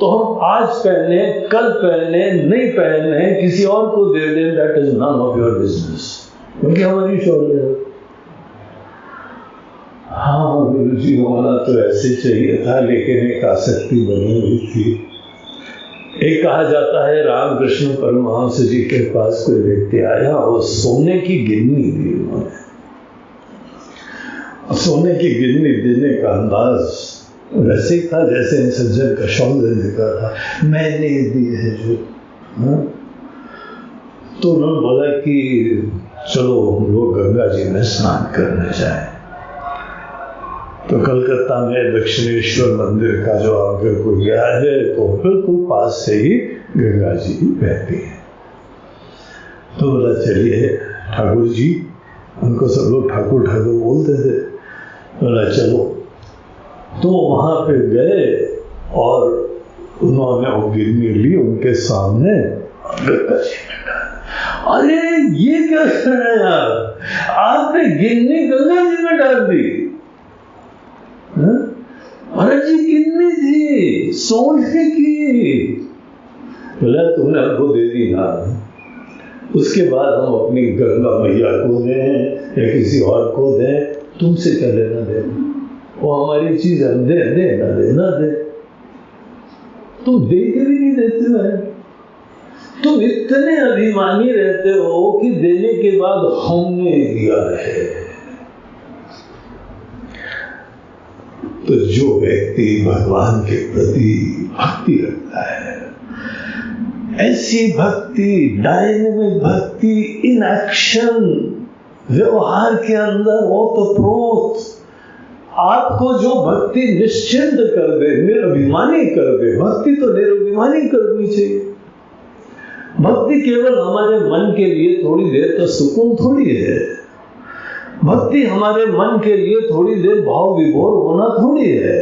तो हम आज पहने, कल पहने, नहीं पहने, किसी और को दे दें, that is none of your business, क्योंकि हमारी शॉल है। हाँ गुरु जी होना तो ऐसे चाहिए था, लेकिन एक आसक्ति बनी हुई थी। एक कहा जाता है रामकृष्ण परमहंस जी के पास कोई व्यक्ति आया और सोने की गिन्नी दी उन्होंने। सोने की गिन्नी देने का अंदाज वैसे था जैसे इन सज्जन का शॉल देने का था, मैंने दी है जो। तो उन्होंने बोला कि चलो हम लोग गंगा जी में स्नान करने जाएं। तो कलकत्ता में दक्षिणेश्वर मंदिर का जो अगर कोई गया है तो बिल्कुल पास से ही गंगा जी बहती है। तो बोला चलिए ठाकुर जी, उनको सब लोग ठाकुर ठाकुर बोलते थे, बोला चलो। तो वहां पे गए और उन्होंने वो गिन्नी ली उनके सामने, गंगा जी में डाल। अरे ये क्या कर रहे हैं आप, आपने गिन्नी गंगा जी में डाल दी? महाराज जी गिन्नी थी सोने की। बोला तुमने हमको दे दी ना, उसके बाद हम अपनी गंगा मैया को दें या किसी और को दें, तुमसे क्या लेना देना? वो हमारी चीज हम दे ना देना दे, तुम दे के भी नहीं देते हो। तुम इतने अभिमानी रहते हो कि देने के बाद हमने दिया है। तो जो व्यक्ति भगवान के प्रति भक्ति रखता है, ऐसी भक्ति, डायनेमिक भक्ति, इन एक्शन, व्यवहार के अंदर ओतप्रोत, आपको जो भक्ति निश्चिंत कर दे, निरभिमानी कर दे। भक्ति तो निरभिमानी करनी चाहिए। भक्ति केवल हमारे मन के लिए थोड़ी देर का सुकून थोड़ी है। भक्ति हमारे मन के लिए थोड़ी देर भाव विभोर होना थोड़ी है।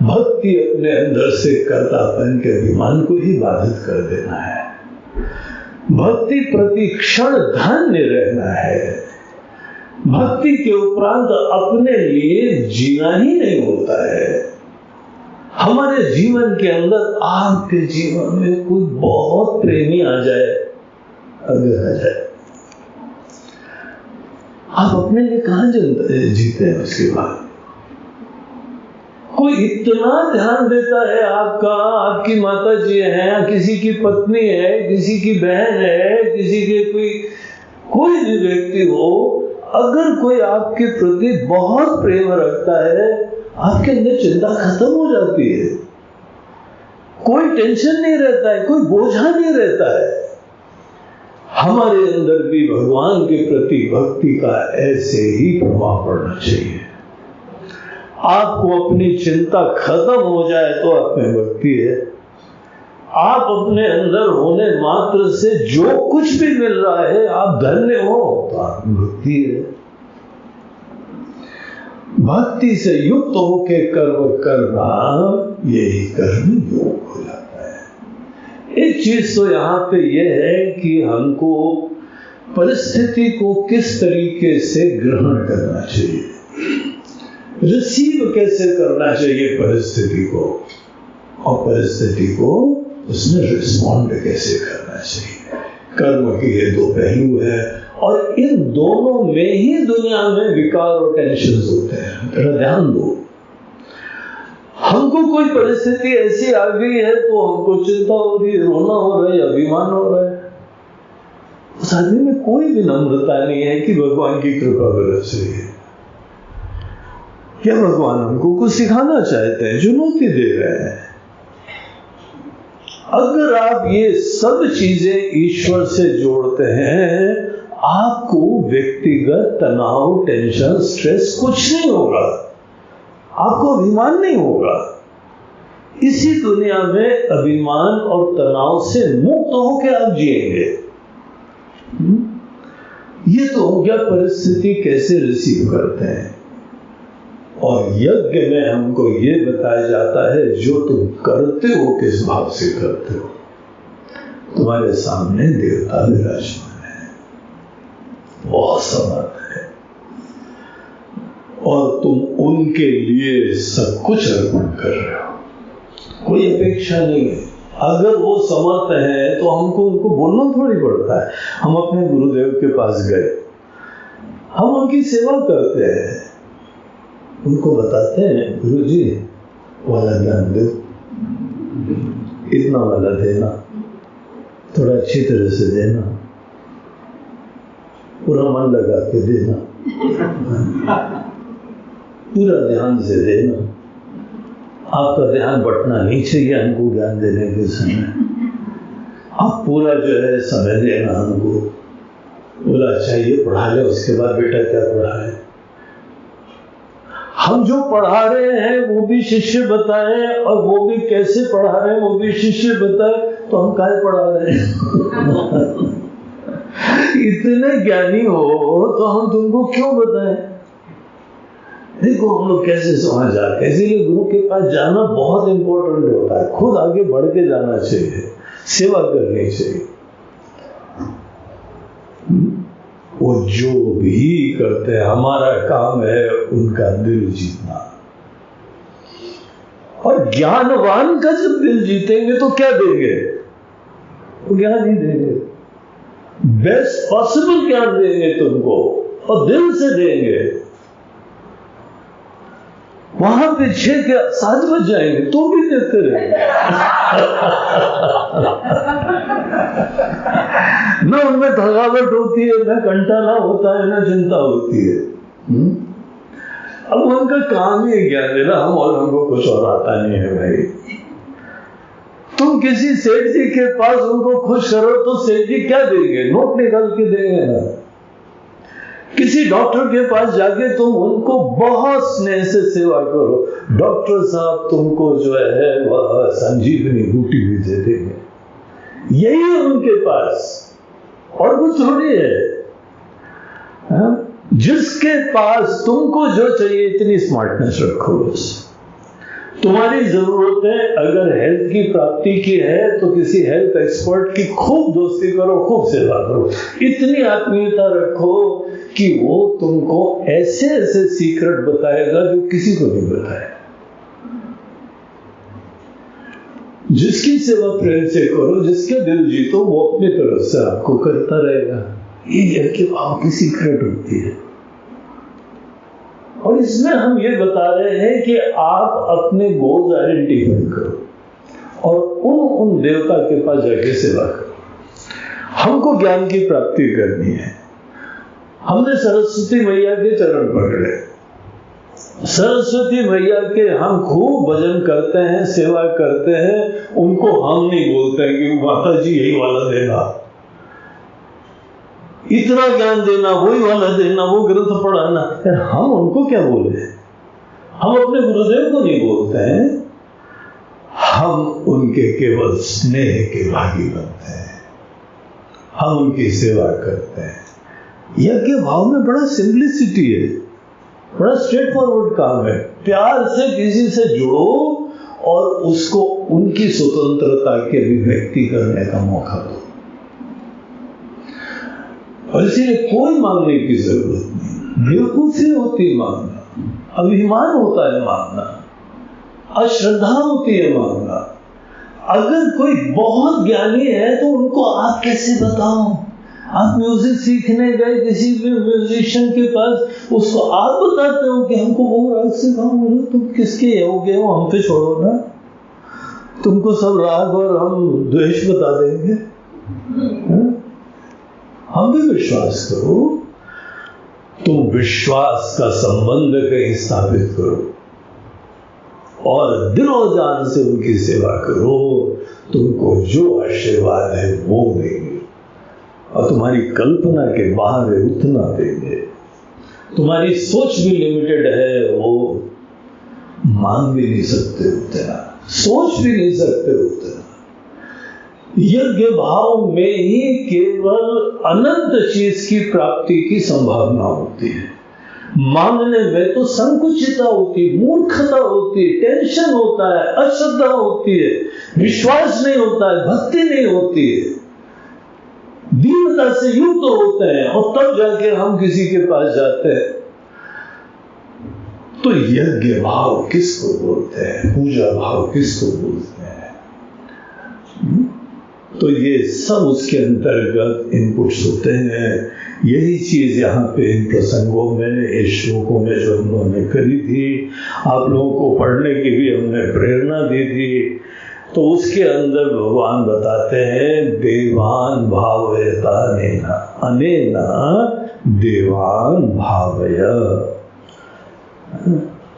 भक्ति अपने अंदर से कर्तापन के अभिमान को ही बाधित कर देना है। भक्ति प्रति क्षण धन्य रहना है। भक्ति के उपरांत अपने लिए जीना ही नहीं होता है। हमारे जीवन के अंदर, आपके जीवन में कोई बहुत प्रेमी आ जाए, अगर आ जाए, आप अपने लिए कहां जीते हैं? उसके बाद कोई इतना ध्यान देता है आपका, आपकी माता जी है, किसी की पत्नी है, किसी की बहन है, किसी के कोई भी व्यक्ति हो, अगर कोई आपके प्रति बहुत प्रेम रखता है, आपके अंदर चिंता खत्म हो जाती है। कोई टेंशन नहीं रहता है, कोई बोझा नहीं रहता है। हमारे अंदर भी भगवान के प्रति भक्ति का ऐसे ही प्रभाव पड़ना चाहिए। आपको अपनी चिंता खत्म हो जाए तो आप में भक्ति है। आप अपने अंदर होने मात्र से जो कुछ भी मिल रहा है, आप धन्य हो, तो आप में भक्ति है। भक्ति से युक्त होकर कर्म करना, यही कर्म योग हो जाता है। एक चीज तो यहाँ पे यह है कि हमको परिस्थिति को किस तरीके से ग्रहण करना चाहिए, रिसीव कैसे करना चाहिए परिस्थिति को, और परिस्थिति को उसमें रिस्पॉन्ड कैसे करना चाहिए। कर्म के ये दो पहलू है, और इन दोनों में ही दुनिया में विकार और टेंशन होते हैं। तेरा ध्यान दो, हमको कोई परिस्थिति ऐसी आ गई है तो हमको चिंता हो रही है, रोना हो रहा है, अभिमान हो रहा है। उस आदमी में कोई भी नम्रता नहीं है कि भगवान की कृपा बरस रही है। क्या भगवान हमको कुछ सिखाना चाहते हैं, चुनौती दे रहे हैं? अगर आप ये सब चीजें ईश्वर से जोड़ते हैं, आपको व्यक्तिगत तनाव, टेंशन, स्ट्रेस कुछ नहीं होगा, आपको अभिमान नहीं होगा। इसी दुनिया में अभिमान और तनाव से मुक्त होकर आप जिएंगे। ये तो हो गया परिस्थिति कैसे रिसीव करते हैं। और यज्ञ में हमको ये बताया जाता है, जो तुम करते हो किस भाव से करते हो। तुम्हारे सामने देवता विराजमान है, बहुत समर्थ है, और तुम उनके लिए सब कुछ अर्पण कर रहे हो। कोई अपेक्षा नहीं है। अगर वो समर्थ है तो हमको उनको बोलना थोड़ी पड़ता है। हम अपने गुरुदेव के पास गए, हम उनकी सेवा करते हैं, उनको बताते हैं, गुरु जी वाला ज्ञान दो, इतना वाला देना, थोड़ा अच्छी तरह से देना, पूरा मन लगा के देना, पूरा ध्यान से देना। आपका ध्यान बटना नहीं चाहिए हमको ज्ञान देने के समय। आप पूरा जो है समय देना हमको। बोला अच्छा ये पढ़ा ले, उसके बाद बेटा क्या पढ़ा है। हम जो पढ़ा रहे हैं वो भी शिष्य बताए, और वो भी कैसे पढ़ा रहे हैं वो भी शिष्य बताए, तो हम काहे पढ़ा रहे हैं? इतने ज्ञानी हो तो हम तुमको क्यों बताएं? देखो हम लोग कैसे समझ जाते हैं। इसीलिए गुरु के पास जाना बहुत इंपॉर्टेंट होता है। खुद आगे बढ़ के जाना चाहिए, सेवा करनी चाहिए। वो जो भी करते हैं, हमारा काम है उनका दिल जीतना। और ज्ञानवान का जब दिल जीतेंगे तो क्या देंगे? वो ज्ञान ही देंगे, बेस्ट पॉसिबल ज्ञान देंगे तुमको, और दिल से देंगे। वहां पे 6 के 7 बज जाएंगे तो भी देते रहेंगे। न उनमें थकावट होती है, न कंटाला होता है, न चिंता होती है। अब उनका काम ही ज्ञान देना, हमको कुछ और आता नहीं है भाई। तुम किसी सेठ जी के पास उनको खुश करो तो सेठ जी क्या देंगे? नोट निकाल के देंगे ना। किसी डॉक्टर के पास जाके तुम उनको बहुत स्नेह से सेवा करो, डॉक्टर साहब तुमको जो है वह संजीवनी बूटी भी दे देंगे। यही है उनके पास, और कुछ थोड़ी है। जिसके पास तुमको जो चाहिए इतनी स्मार्टनेस रखो बस। तुम्हारी जरूरत है, अगर हेल्थ की प्राप्ति की है तो किसी हेल्थ एक्सपर्ट की खूब दोस्ती करो, खूब सेवा करो, इतनी आत्मीयता रखो कि वो तुमको ऐसे ऐसे सीक्रेट बताएगा जो किसी को नहीं बताएगा। जिसकी सेवा प्रेम से करो, जिसका दिल जीतो, वो अपनी तरफ से आपको करता रहेगा। ये यज्ञ के भाव की सीक्रेट होती है। और इसमें हम ये बता रहे हैं कि आप अपने गोल्स आइडेंटिफाई करो और उन देवता के पास जाके सेवा करो। हमको ज्ञान की प्राप्ति करनी है। हमने सरस्वती मैया के चरण पकड़े, सरस्वती मैया के हम खूब भजन करते हैं, सेवा करते हैं, उनको हम नहीं बोलते हैं कि माता जी यही वाला देना, इतना ज्ञान देना, वही वाला देना, वो ग्रंथ पढ़ाना। हम उनको क्या बोले? हम अपने गुरुदेव को नहीं बोलते हैं, हम उनके केवल स्नेह के भागी बनते हैं, हम उनकी सेवा करते हैं। यज्ञ भाव में बड़ा सिंपलिसिटी है, बड़ा स्ट्रेट फॉरवर्ड काम है। प्यार से किसी से जुड़ो और उसको उनकी स्वतंत्रता की अभिव्यक्ति करने का मौका दो। और इसीलिए कोई मांगने की जरूरत नहीं, बेवकूफी होती मांगना, अभिमान होता है मांगना, अश्रद्धा होती है मांगना। अगर कोई बहुत ज्ञानी है तो उनको आप कैसे बताओ? आप म्यूजिक सीखने गए किसी भी म्यूजिशियन के पास, उसको आप बताते हो कि हमको वो राग सिखाओ, तुम किसके हो गए हो, हम पे छोड़ो ना, तुमको सब राग और हम द्वेष बता देंगे। हम भी विश्वास करो, तुम विश्वास का संबंध कहीं स्थापित करो और दिलो जान से उनकी सेवा करो, तुमको जो आशीर्वाद है वो देंगे और तुम्हारी कल्पना के बाहर है उतना देंगे। तुम्हारी सोच भी लिमिटेड है, वो मांग भी नहीं सकते उतना, सोच भी नहीं सकते उतना। यज्ञ भाव में ही केवल अनंत चीज की प्राप्ति की संभावना होती है। मांगने में तो संकुचितता होती, मूर्खता होती, टेंशन होता है, अश्रद्धा होती है, विश्वास नहीं होता है, भक्ति नहीं होती है, दीनता से युक्त होते हैं और तब जाके हम किसी के पास जाते हैं। तो यज्ञ भाव किसको बोलते हैं? पूजा भाव किसको बोलते हैं? तो ये सब उसके अंतर्गत इनपुट्स होते हैं। यही चीज यहाँ पे इन प्रसंगों में, इस श्लोकों में जो हम लोगों ने करी थी, आप लोगों को पढ़ने की भी हमने प्रेरणा दी थी। तो उसके अंदर भगवान बताते हैं देवान भावयता अनेना, अनेना देवान भावय।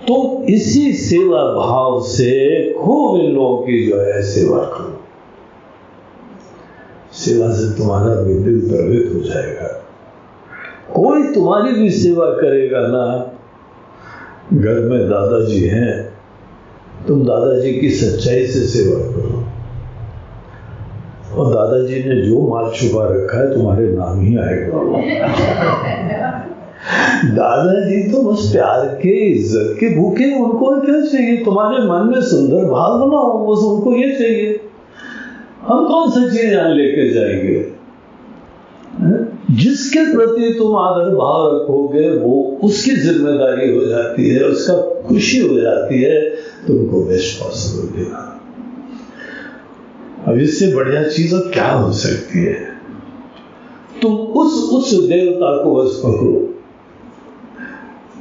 तो इसी सेवा भाव से खूब इन लोगों की जो है सेवा करो। सेवा से तुम्हारा भी दिल द्रवित हो जाएगा। कोई तुम्हारी भी सेवा करेगा ना, घर में दादाजी हैं, तुम दादाजी की सच्चाई से सेवा करो और दादाजी ने जो माल छुपा रखा है तुम्हारे नाम ही आएगा। दादाजी तो बस प्यार के, इज्जत के भूखे, उनको क्या चाहिए? तुम्हारे मन में सुंदर भाव बनाओ, बस उनको ये चाहिए। हम कौन सा चीज यहाँ लेके जाएंगे? जिसके प्रति तुम आदर भाव रखोगे वो उसकी जिम्मेदारी हो जाती है, उसका खुशी हो जाती है, तुमको बेस्ट पॉसिबल देना। अब इससे बढ़िया चीज और क्या हो सकती है? तुम उस देवता को बस पकड़ो।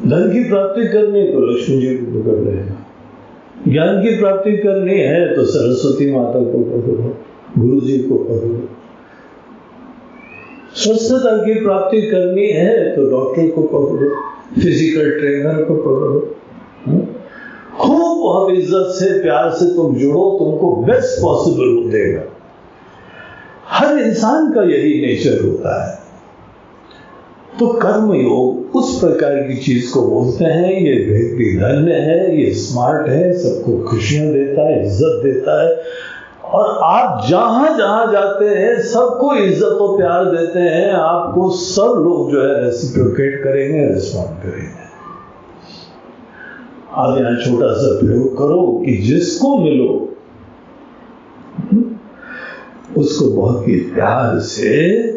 धन की प्राप्ति करनी तो लक्ष्मी जी को पकड़ लेना, ज्ञान की प्राप्ति करनी है तो सरस्वती माता को पकड़ो, गुरु जी को पकड़ो, स्वस्थता की प्राप्ति करनी है तो डॉक्टर को पकड़ो, फिजिकल ट्रेनर को पकड़ो। खूब बहुत इज्जत से, प्यार से तुम जुड़ो, तुमको बेस्ट पॉसिबल देगा। हर इंसान का यही नेचर होता है। तो कर्म योग उस प्रकार की चीज को बोलते हैं। ये व्यक्ति धन्य है, ये स्मार्ट है, सबको खुशियां देता है, इज्जत देता है, और आप जहां जहां जाते हैं सबको इज्जत और प्यार देते हैं। आपको सब लोग जो है रेसिप्रोकेट करेंगे, रिस्पॉन्ड करेंगे। आप यहाँ छोटा सा प्रयोग करो कि जिसको मिलो उसको बहुत ही प्यार से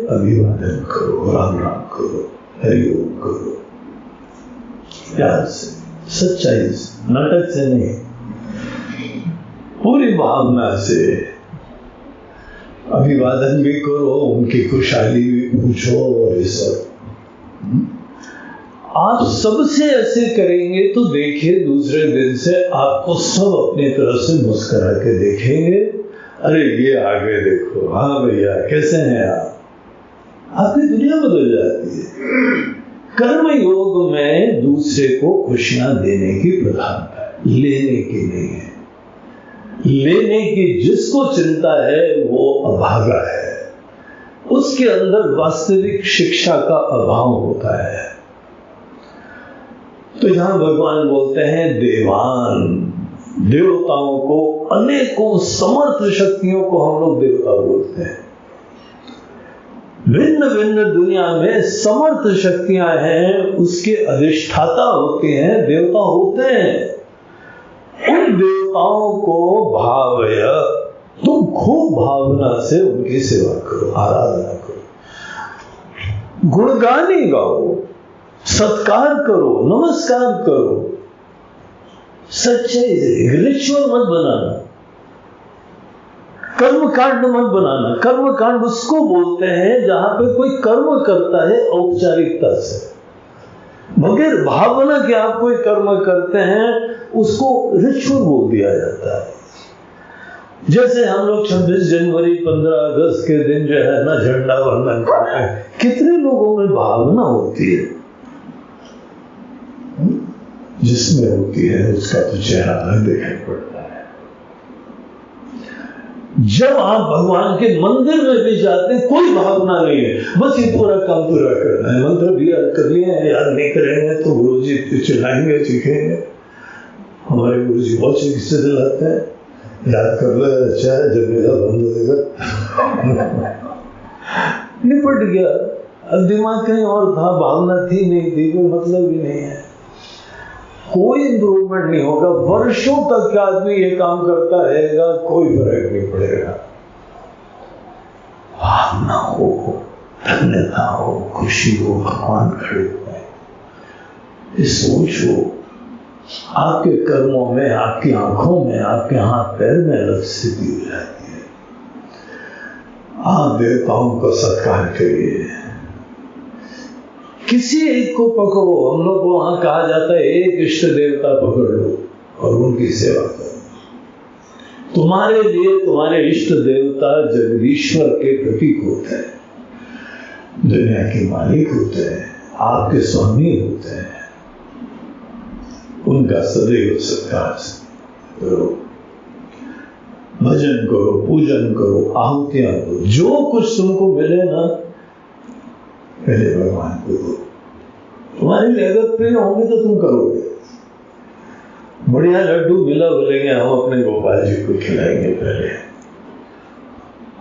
अभिवादन करो, राम राम करो, हरिओम करो, प्यार से, सच्चाई से, नाटक से नहीं, पूरी भावना से अभिवादन भी करो, उनकी खुशहाली भी पूछो। और ये सब आप सबसे ऐसे करेंगे तो देखिए दूसरे दिन से आपको सब अपनी तरफ से मुस्कुरा के देखेंगे। अरे ये आगे देखो, हाँ भैया कैसे हैं आप, आपकी दुनिया बदल जाती है। कर्म योग में दूसरे को खुशियां देने की प्रधानता है, लेने की नहीं है। लेने की जिसको चिंता है वो अभागा है, उसके अंदर वास्तविक शिक्षा का अभाव होता है। तो यहां भगवान बोलते हैं देवान, देवताओं को, अनेकों समर्थ शक्तियों को हम लोग देवता बोलते हैं। भिन्न भिन्न दुनिया में समर्थ शक्तियां हैं, उसके अधिष्ठाता होते हैं, देवता होते हैं। उन देवताओं को भावय, तुम खूब भावना से उनकी सेवा करो, आराधना करो, गुणगानी गाओ, सत्कार करो, नमस्कार करो, सच्चाई से। रिचुअल मत बनाना, कर्म कांड मत बनाना। कर्म कांड उसको बोलते हैं जहां पे कोई कर्म करता है औपचारिकता से, बगैर भावना के आप कोई कर्म करते हैं उसको रिचुअल बोल दिया जाता है। जैसे हम लोग 26 जनवरी 15 अगस्त के दिन जो है ना झंडा वंदन करते हैं, कितने लोगों में भावना होती है, जिसमें होती है उसका तो चेहरा अलग दिखाई पड़ता है। जब आप भगवान के मंदिर में भी जाते हैं कोई भावना नहीं है, बस ये पूरा काम पूरा करना है। मंत्र भी याद कर लिए हैं, याद नहीं करेंगे तो गुरु जी चिल्लाएंगे, चीखेंगे। हमारे गुरु जी बहुत चिकित्सा दिलाते हैं, याद कर लो, अच्छा है, जब मेरा बंद होगा निपट गया। अब दिमाग कहीं और था, भावना थी नहीं थी, कोई मतलब ही नहीं है, कोई इंप्रूवमेंट नहीं होगा। वर्षों तक आदमी ये काम करता रहेगा, कोई फर्क नहीं पड़ेगा। भावना हो, धन्यता हो, खुशी हो, भगवान खड़े हुए, सोचो आपके कर्मों में, आपकी आंखों में, आपके हाथ पैर में अलग स्थिति हो जाती है। आप देवताओं को सत्कार करिए, किसी एक को पकड़ो। हम लोग को वहां कहा जाता है एक इष्ट देवता पकड़ लो और उनकी सेवा करो। तुम्हारे लिए तुम्हारे इष्ट देवता जगदीश्वर के प्रतीक होते हैं, दुनिया के मालिक होते हैं, आपके स्वामी होते हैं। उनका सदैव सत्कार करो, भजन करो, पूजन करो, आहुतियां दो, जो कुछ तुमको मिले ना पहले भगवान को दो। तुम्हारी लिए अगर प्रिय होंगे तो तुम करोगे। बढ़िया लड्डू मिला बोलेंगे हम अपने गोपाल जी को खिलाएंगे, पहले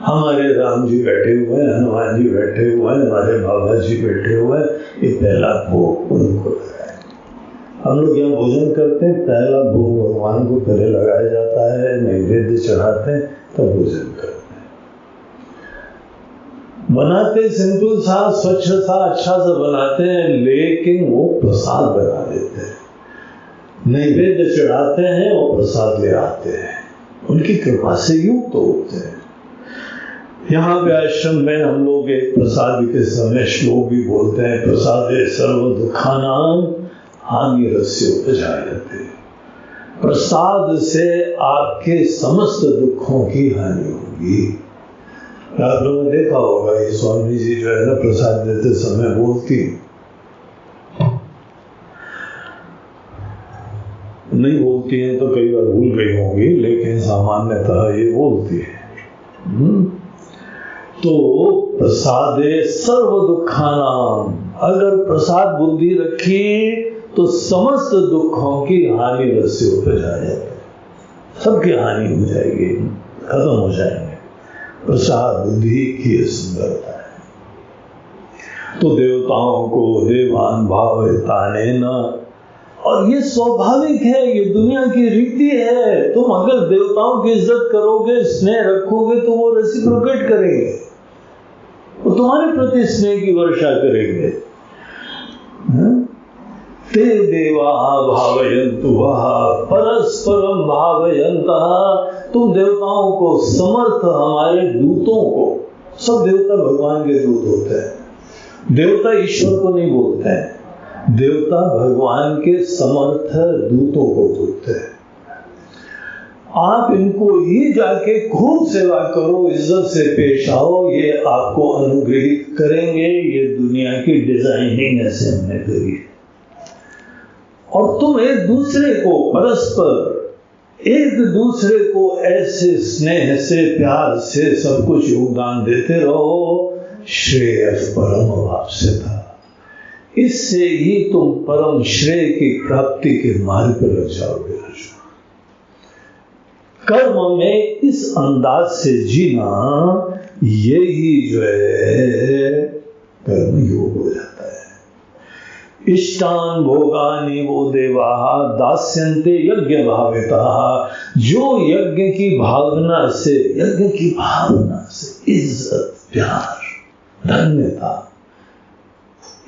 हमारे राम जी बैठे हुए हैं, हनुमान जी बैठे हुए हैं, हमारे बाबा जी बैठे हुए हैं, ये पहला भोग उनको लगाए। हम लोग यहाँ भोजन करते हैं, पहला भोग भगवान को पहले लगाया जाता है, नैवेद्य चढ़ाते हैं, तब भोजन करते हैं। बनाते सिंपल सा, स्वच्छ सा, अच्छा सा बनाते हैं, लेकिन वो प्रसाद बना देते हैं, नैवेद्य चढ़ाते हैं और प्रसाद ले आते हैं। उनकी कृपा से युक्त होते हैं। यहाँ पे आश्रम में हम लोग एक प्रसाद के समय श्लोक भी बोलते हैं, प्रसादे सर्व दुखानां हानिरस्य उपजायते। प्रसाद से आपके समस्त दुखों की हानि होगी। आप लोगों ने देखा होगा ये स्वामी जी जो है ना प्रसाद देते समय बोलती नहीं, बोलती हैं तो कई बार भूल गई होंगी, लेकिन सामान्यतः ये बोलती है। तो प्रसादे सर्व दुखानां, अगर प्रसाद बुद्धि रखी तो समस्त दुखों की हानि रस्य उपजाए, सबकी हानि हो जाएगी, खत्म हो जाएंगे। प्रसाद बुद्धि की सुंदरता है। तो देवताओं को देवान भावतानेन और ये स्वाभाविक है, ये दुनिया की रीति है। तुम अगर देवताओं की इज्जत करोगे, स्नेह रखोगे, तो वो रेसिप्रोकेट करेंगे, वो तुम्हारे प्रति स्नेह की वर्षा करेंगे। ते देवा भावयन्तु वः परस्परम भावयन्तः। तुम देवताओं को, समर्थ हमारे दूतों को, सब देवता भगवान के दूत होते हैं, देवता ईश्वर को नहीं बोलते हैं, देवता भगवान के समर्थ दूतों को बोलते हैं। आप इनको ही जाके खूब सेवा करो, इज्जत से पेश आओ, ये आपको अनुग्रहित करेंगे। ये दुनिया की डिजाइनिंग ऐसे हमने करी है। और तुम एक दूसरे को परस्पर, एक दूसरे को ऐसे स्नेह से, प्यार से सब कुछ योगदान देते रहो। श्रेय परम वाप्स्यता, इससे ही तुम परम श्रेय की प्राप्ति के मार्ग पर लग जाओगे। कर्म में इस अंदाज से जीना, यही जो है कर्म योग हो जाता है। इष्टान भोगानि वो देवा दास्यन्ते यज्ञ भाविताः। जो यज्ञ की भावना से, यज्ञ की भावना से इज्जत, प्यार, धन्यता,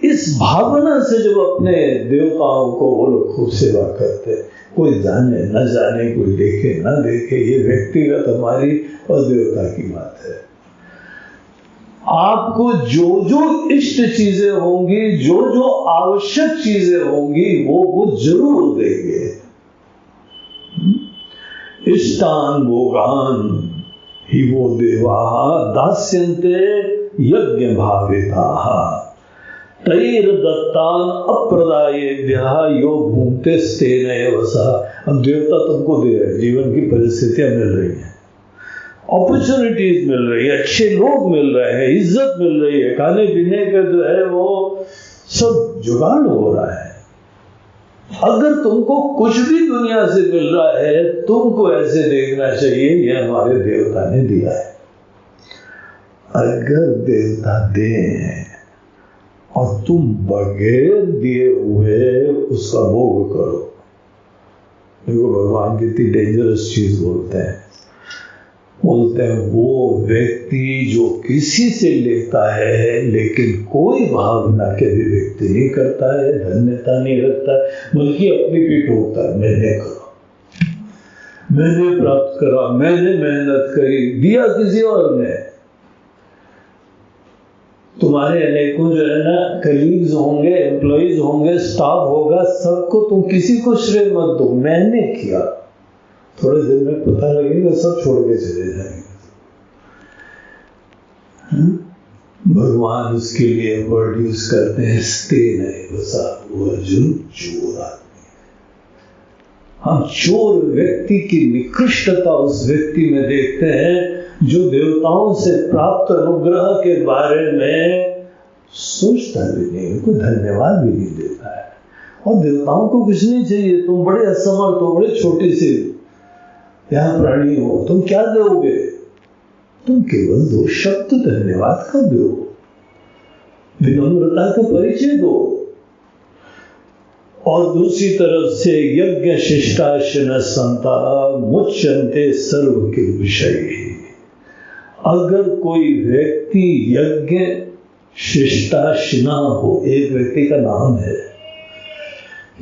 इस भावना से जब अपने देवताओं को वो लोग खूब सेवा करते, कोई जाने न जाने, कोई देखे न देखे, ये व्यक्तिगत हमारी और देवता की बात है। आपको जो जो इष्ट चीजें होंगी, जो जो आवश्यक चीजें होंगी, वो जरूर देंगे। इष्टान भोगान ही वो देवा दास्यन्ते यज्ञ भाविताः। तैर दत्तान अप्रदायेभ्यः यो भुंक्ते स्तेन वसा। अब देवता तुमको दे रहे, जीवन की परिस्थितियां मिल रही हैं, अपॉर्चुनिटीज मिल रही है, अच्छे लोग मिल रहे हैं, इज्जत मिल रही है, खाने पीने का जो है वो सब जुगाड़ हो रहा है। अगर तुमको कुछ भी दुनिया से मिल रहा है, तुमको ऐसे देखना चाहिए ये हमारे देवता ने दिया है। अगर देवता दे और तुम बगैर दिए हुए उसका भोग करो, देखो भगवान कितनी डेंजरस चीज बोलते हैं वो व्यक्ति जो किसी से लेता है लेकिन कोई भावना के अभिव्यक्ति नहीं करता है, धन्यता नहीं रखता है, बल्कि अपनी पीठ ठोकता है, मैंने करा, मैंने प्राप्त करा, मैंने मेहनत करी, दिया किसी और ने। तुम्हारे अनेकों जो है ना कलीग्स होंगे, एम्प्लॉइज होंगे, स्टाफ होगा, सबको तुम किसी को श्रेय मत दो, मैंने किया। थोड़े दिन में पता लगेगा सब छोड़ के चले जाएंगे। भगवान उसके लिए वर्ड यूज करते हैं स्तेन वसा। वो अर्जुन चोर आदमी, हम चोर व्यक्ति की निकृष्टता उस व्यक्ति में देखते हैं जो देवताओं से प्राप्त अनुग्रह के बारे में सोचता भी नहीं, कोई धन्यवाद भी नहीं देता है। और देवताओं को कुछ नहीं चाहिए, तुम बड़े असमर्थ हो, बड़े छोटे से यहाँ प्राणी हो, तुम क्या दोगे? तुम केवल 2 शब्द धन्यवाद का दो, विनम्रता का परिचय दो। और दूसरी तरफ से यज्ञ शिष्टाशन संता मुच्यन्ते सर्व के विषय। अगर कोई व्यक्ति यज्ञ शिष्टाशिना हो, एक व्यक्ति का नाम है,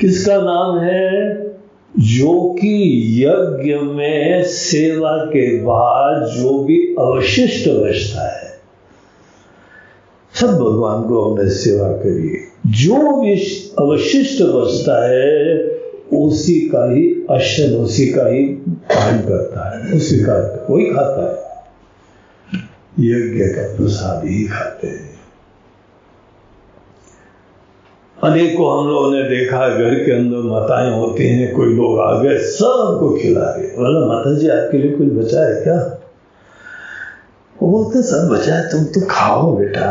किसका नाम है? जो कि यज्ञ में सेवा के बाद जो भी अवशिष्ट बचता है, सब भगवान को हमने सेवा करी, जो भी अवशिष्ट बचता है उसी का ही अशन, उसी का ही पान करता है, उसी का कोई खाता है, यज्ञ का प्रसाद ही खाते हैं। अनेकों हम लोगों ने देखा, घर के अंदर माताएं होती हैं, कोई लोग आ गए सबको खिला रहे, बोला माता जी आपके लिए कुछ बचा है क्या? वो बोलते सब बचा है, तुम तो खाओ बेटा,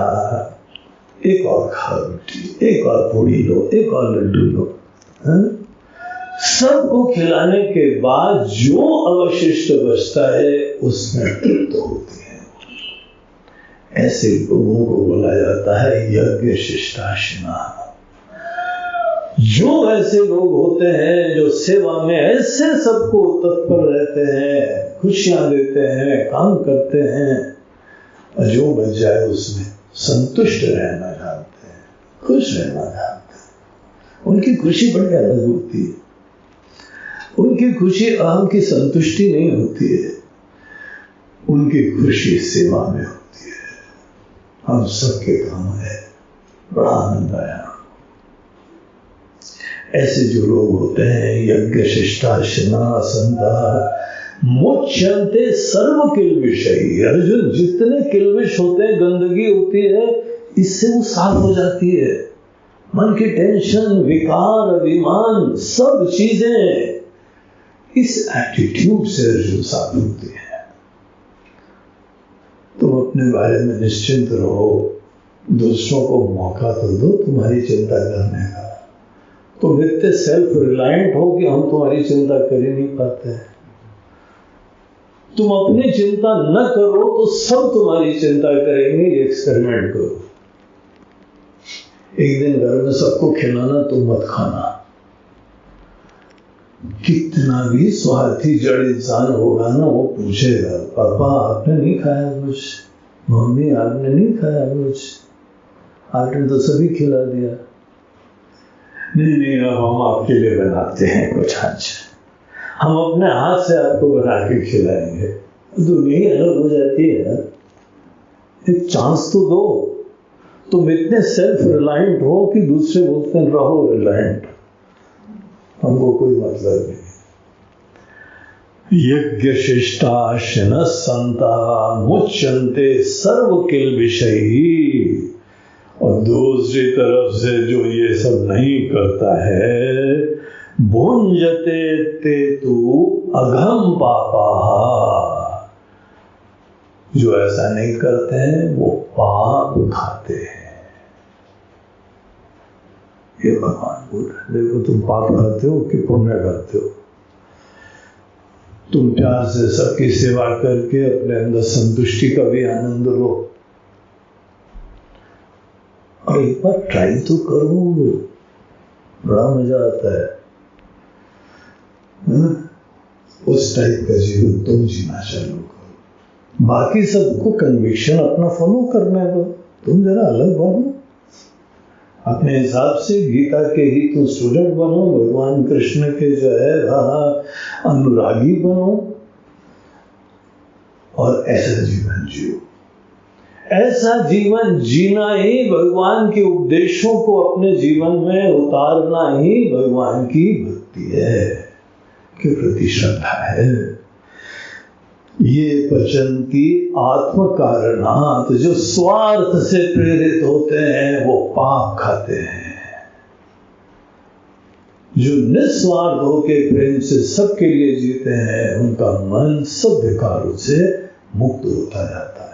एक और खाओ बेटी, एक और पूड़ी लो, एक और लड्डू लो। सबको खिलाने के बाद जो अवशिष्ट बचता है उसमें तृप्त होती है। ऐसे लोगों को बोला जाता है यज्ञ शिष्टाशिना। जो ऐसे लोग होते हैं जो सेवा में ऐसे सबको तत्पर रहते हैं, खुशियां देते हैं, काम करते हैं, जो बन जाए उसमें संतुष्ट रहना जानते हैं, खुश रहना जानते हैं, उनकी खुशी बड़ी अलग होती है। उनकी खुशी अहम की संतुष्टि नहीं होती है, उनकी खुशी सेवा में होती है। हम सबके काम है, बड़ा आनंद आया। ऐसे जो लोग होते हैं, यज्ञ शिष्टाशना संता मुच्यन्ते सर्व किल्बिषयी। अर्जुन, जितने किल्बिष होते हैं, गंदगी होती है, इससे वो साफ हो जाती है। मन की टेंशन, विकार, अभिमान, सब चीजें इस एटीट्यूड से अर्जुन साफ होती है। तुम अपने बारे में निश्चिंत रहो, दूसरों को मौका तो दो तुम्हारी चिंता करने का। तुम इतने सेल्फ रिलायंट हो कि हम तुम्हारी चिंता कर ही नहीं पाते हैं। तुम अपनी चिंता न करो तो सब तुम्हारी चिंता करेंगे। ये एक्सपेरिमेंट करो। एक दिन घर में सबको खिलाना, तुम मत खाना। कितना भी स्वार्थी जड़ इंसान होगा ना, वो पूछेगा, पापा आपने नहीं खाया कुछ, मम्मी आपने नहीं खाया कुछ, आपने तो सभी खिला दिया। नहीं, अब हम आपके लिए बनाते हैं कुछ, आज हम अपने हाथ से आपको बना के खिलाएंगे। दुनिया ही अलग हो जाती है यार, एक चांस तो दो। तुम इतने सेल्फ रिलायंट हो कि दूसरे बोलते हैं रहो रिलायंट, हमको कोई मतलब नहीं। यज्ञ शिष्टाशन संता मुच्यन्ते सर्व किल्बिषयी। और दूसरी तरफ से जो ये सब नहीं करता है, भुंजते ते तु अघम पापा। जो ऐसा नहीं करते हैं वो पाप खाते हैं। ये भगवान बोल रहे, देखो तुम पाप खाते हो कि पुण्य खाते हो। तुम प्यार से सबकी सेवा करके अपने अंदर संतुष्टि का भी आनंद लो। और एक बार ट्राई तो करो, बड़ा मजा आता है। उस टाइप का जीवन तुम जीना चालू करो। बाकी सबको कन्विक्शन अपना फॉलो करने दो, तुम जरा अलग बनो अपने हिसाब से। गीता के ही तुम स्टूडेंट बनो, भगवान कृष्ण के जो है वहां अनुरागी बनो, और ऐसा जीवन जियो। ऐसा जीवन जीना ही भगवान के उपदेशों को अपने जीवन में उतारना ही भगवान की भक्ति है, के प्रति श्रद्धा है। ये पचन्ति आत्म कारणात्, जो स्वार्थ से प्रेरित होते हैं वो पाप खाते हैं। जो निस्वार्थ होकर प्रेम से सबके लिए जीते हैं, उनका मन सब विकारों से मुक्त होता जाता है।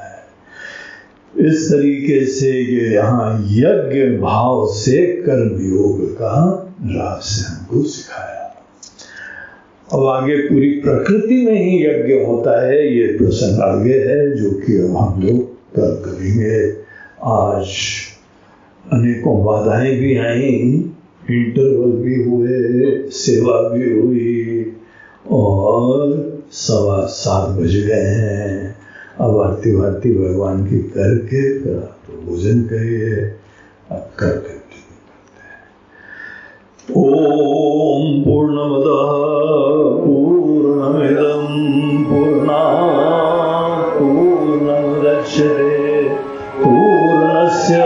इस तरीके से ये यहाँ यज्ञ भाव से कर्मयोग का रहस्य हमको सिखाया। अब आगे पूरी प्रकृति में ही यज्ञ होता है, ये प्रसंग आगे है जो कि अब हम लोग कल करेंगे। आज अनेकों बाधाएं भी आई, इंटरवल भी हुए, सेवा भी हुई, और 7:15 बज गए हैं। अब आरती वारती भगवान की करके फिर आप तो भोजन करिए। अब करके ओम पूर्णमदः पूर्णमिदं पूर्णात् पूर्णमुदच्यते पूर्णस्य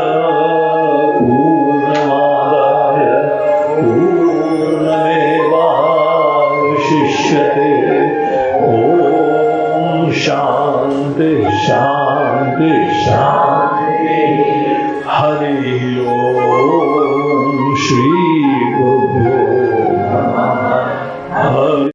पूर्णमादाय पूर्णमेवावशिष्यते। ओम शांति शांति शांति।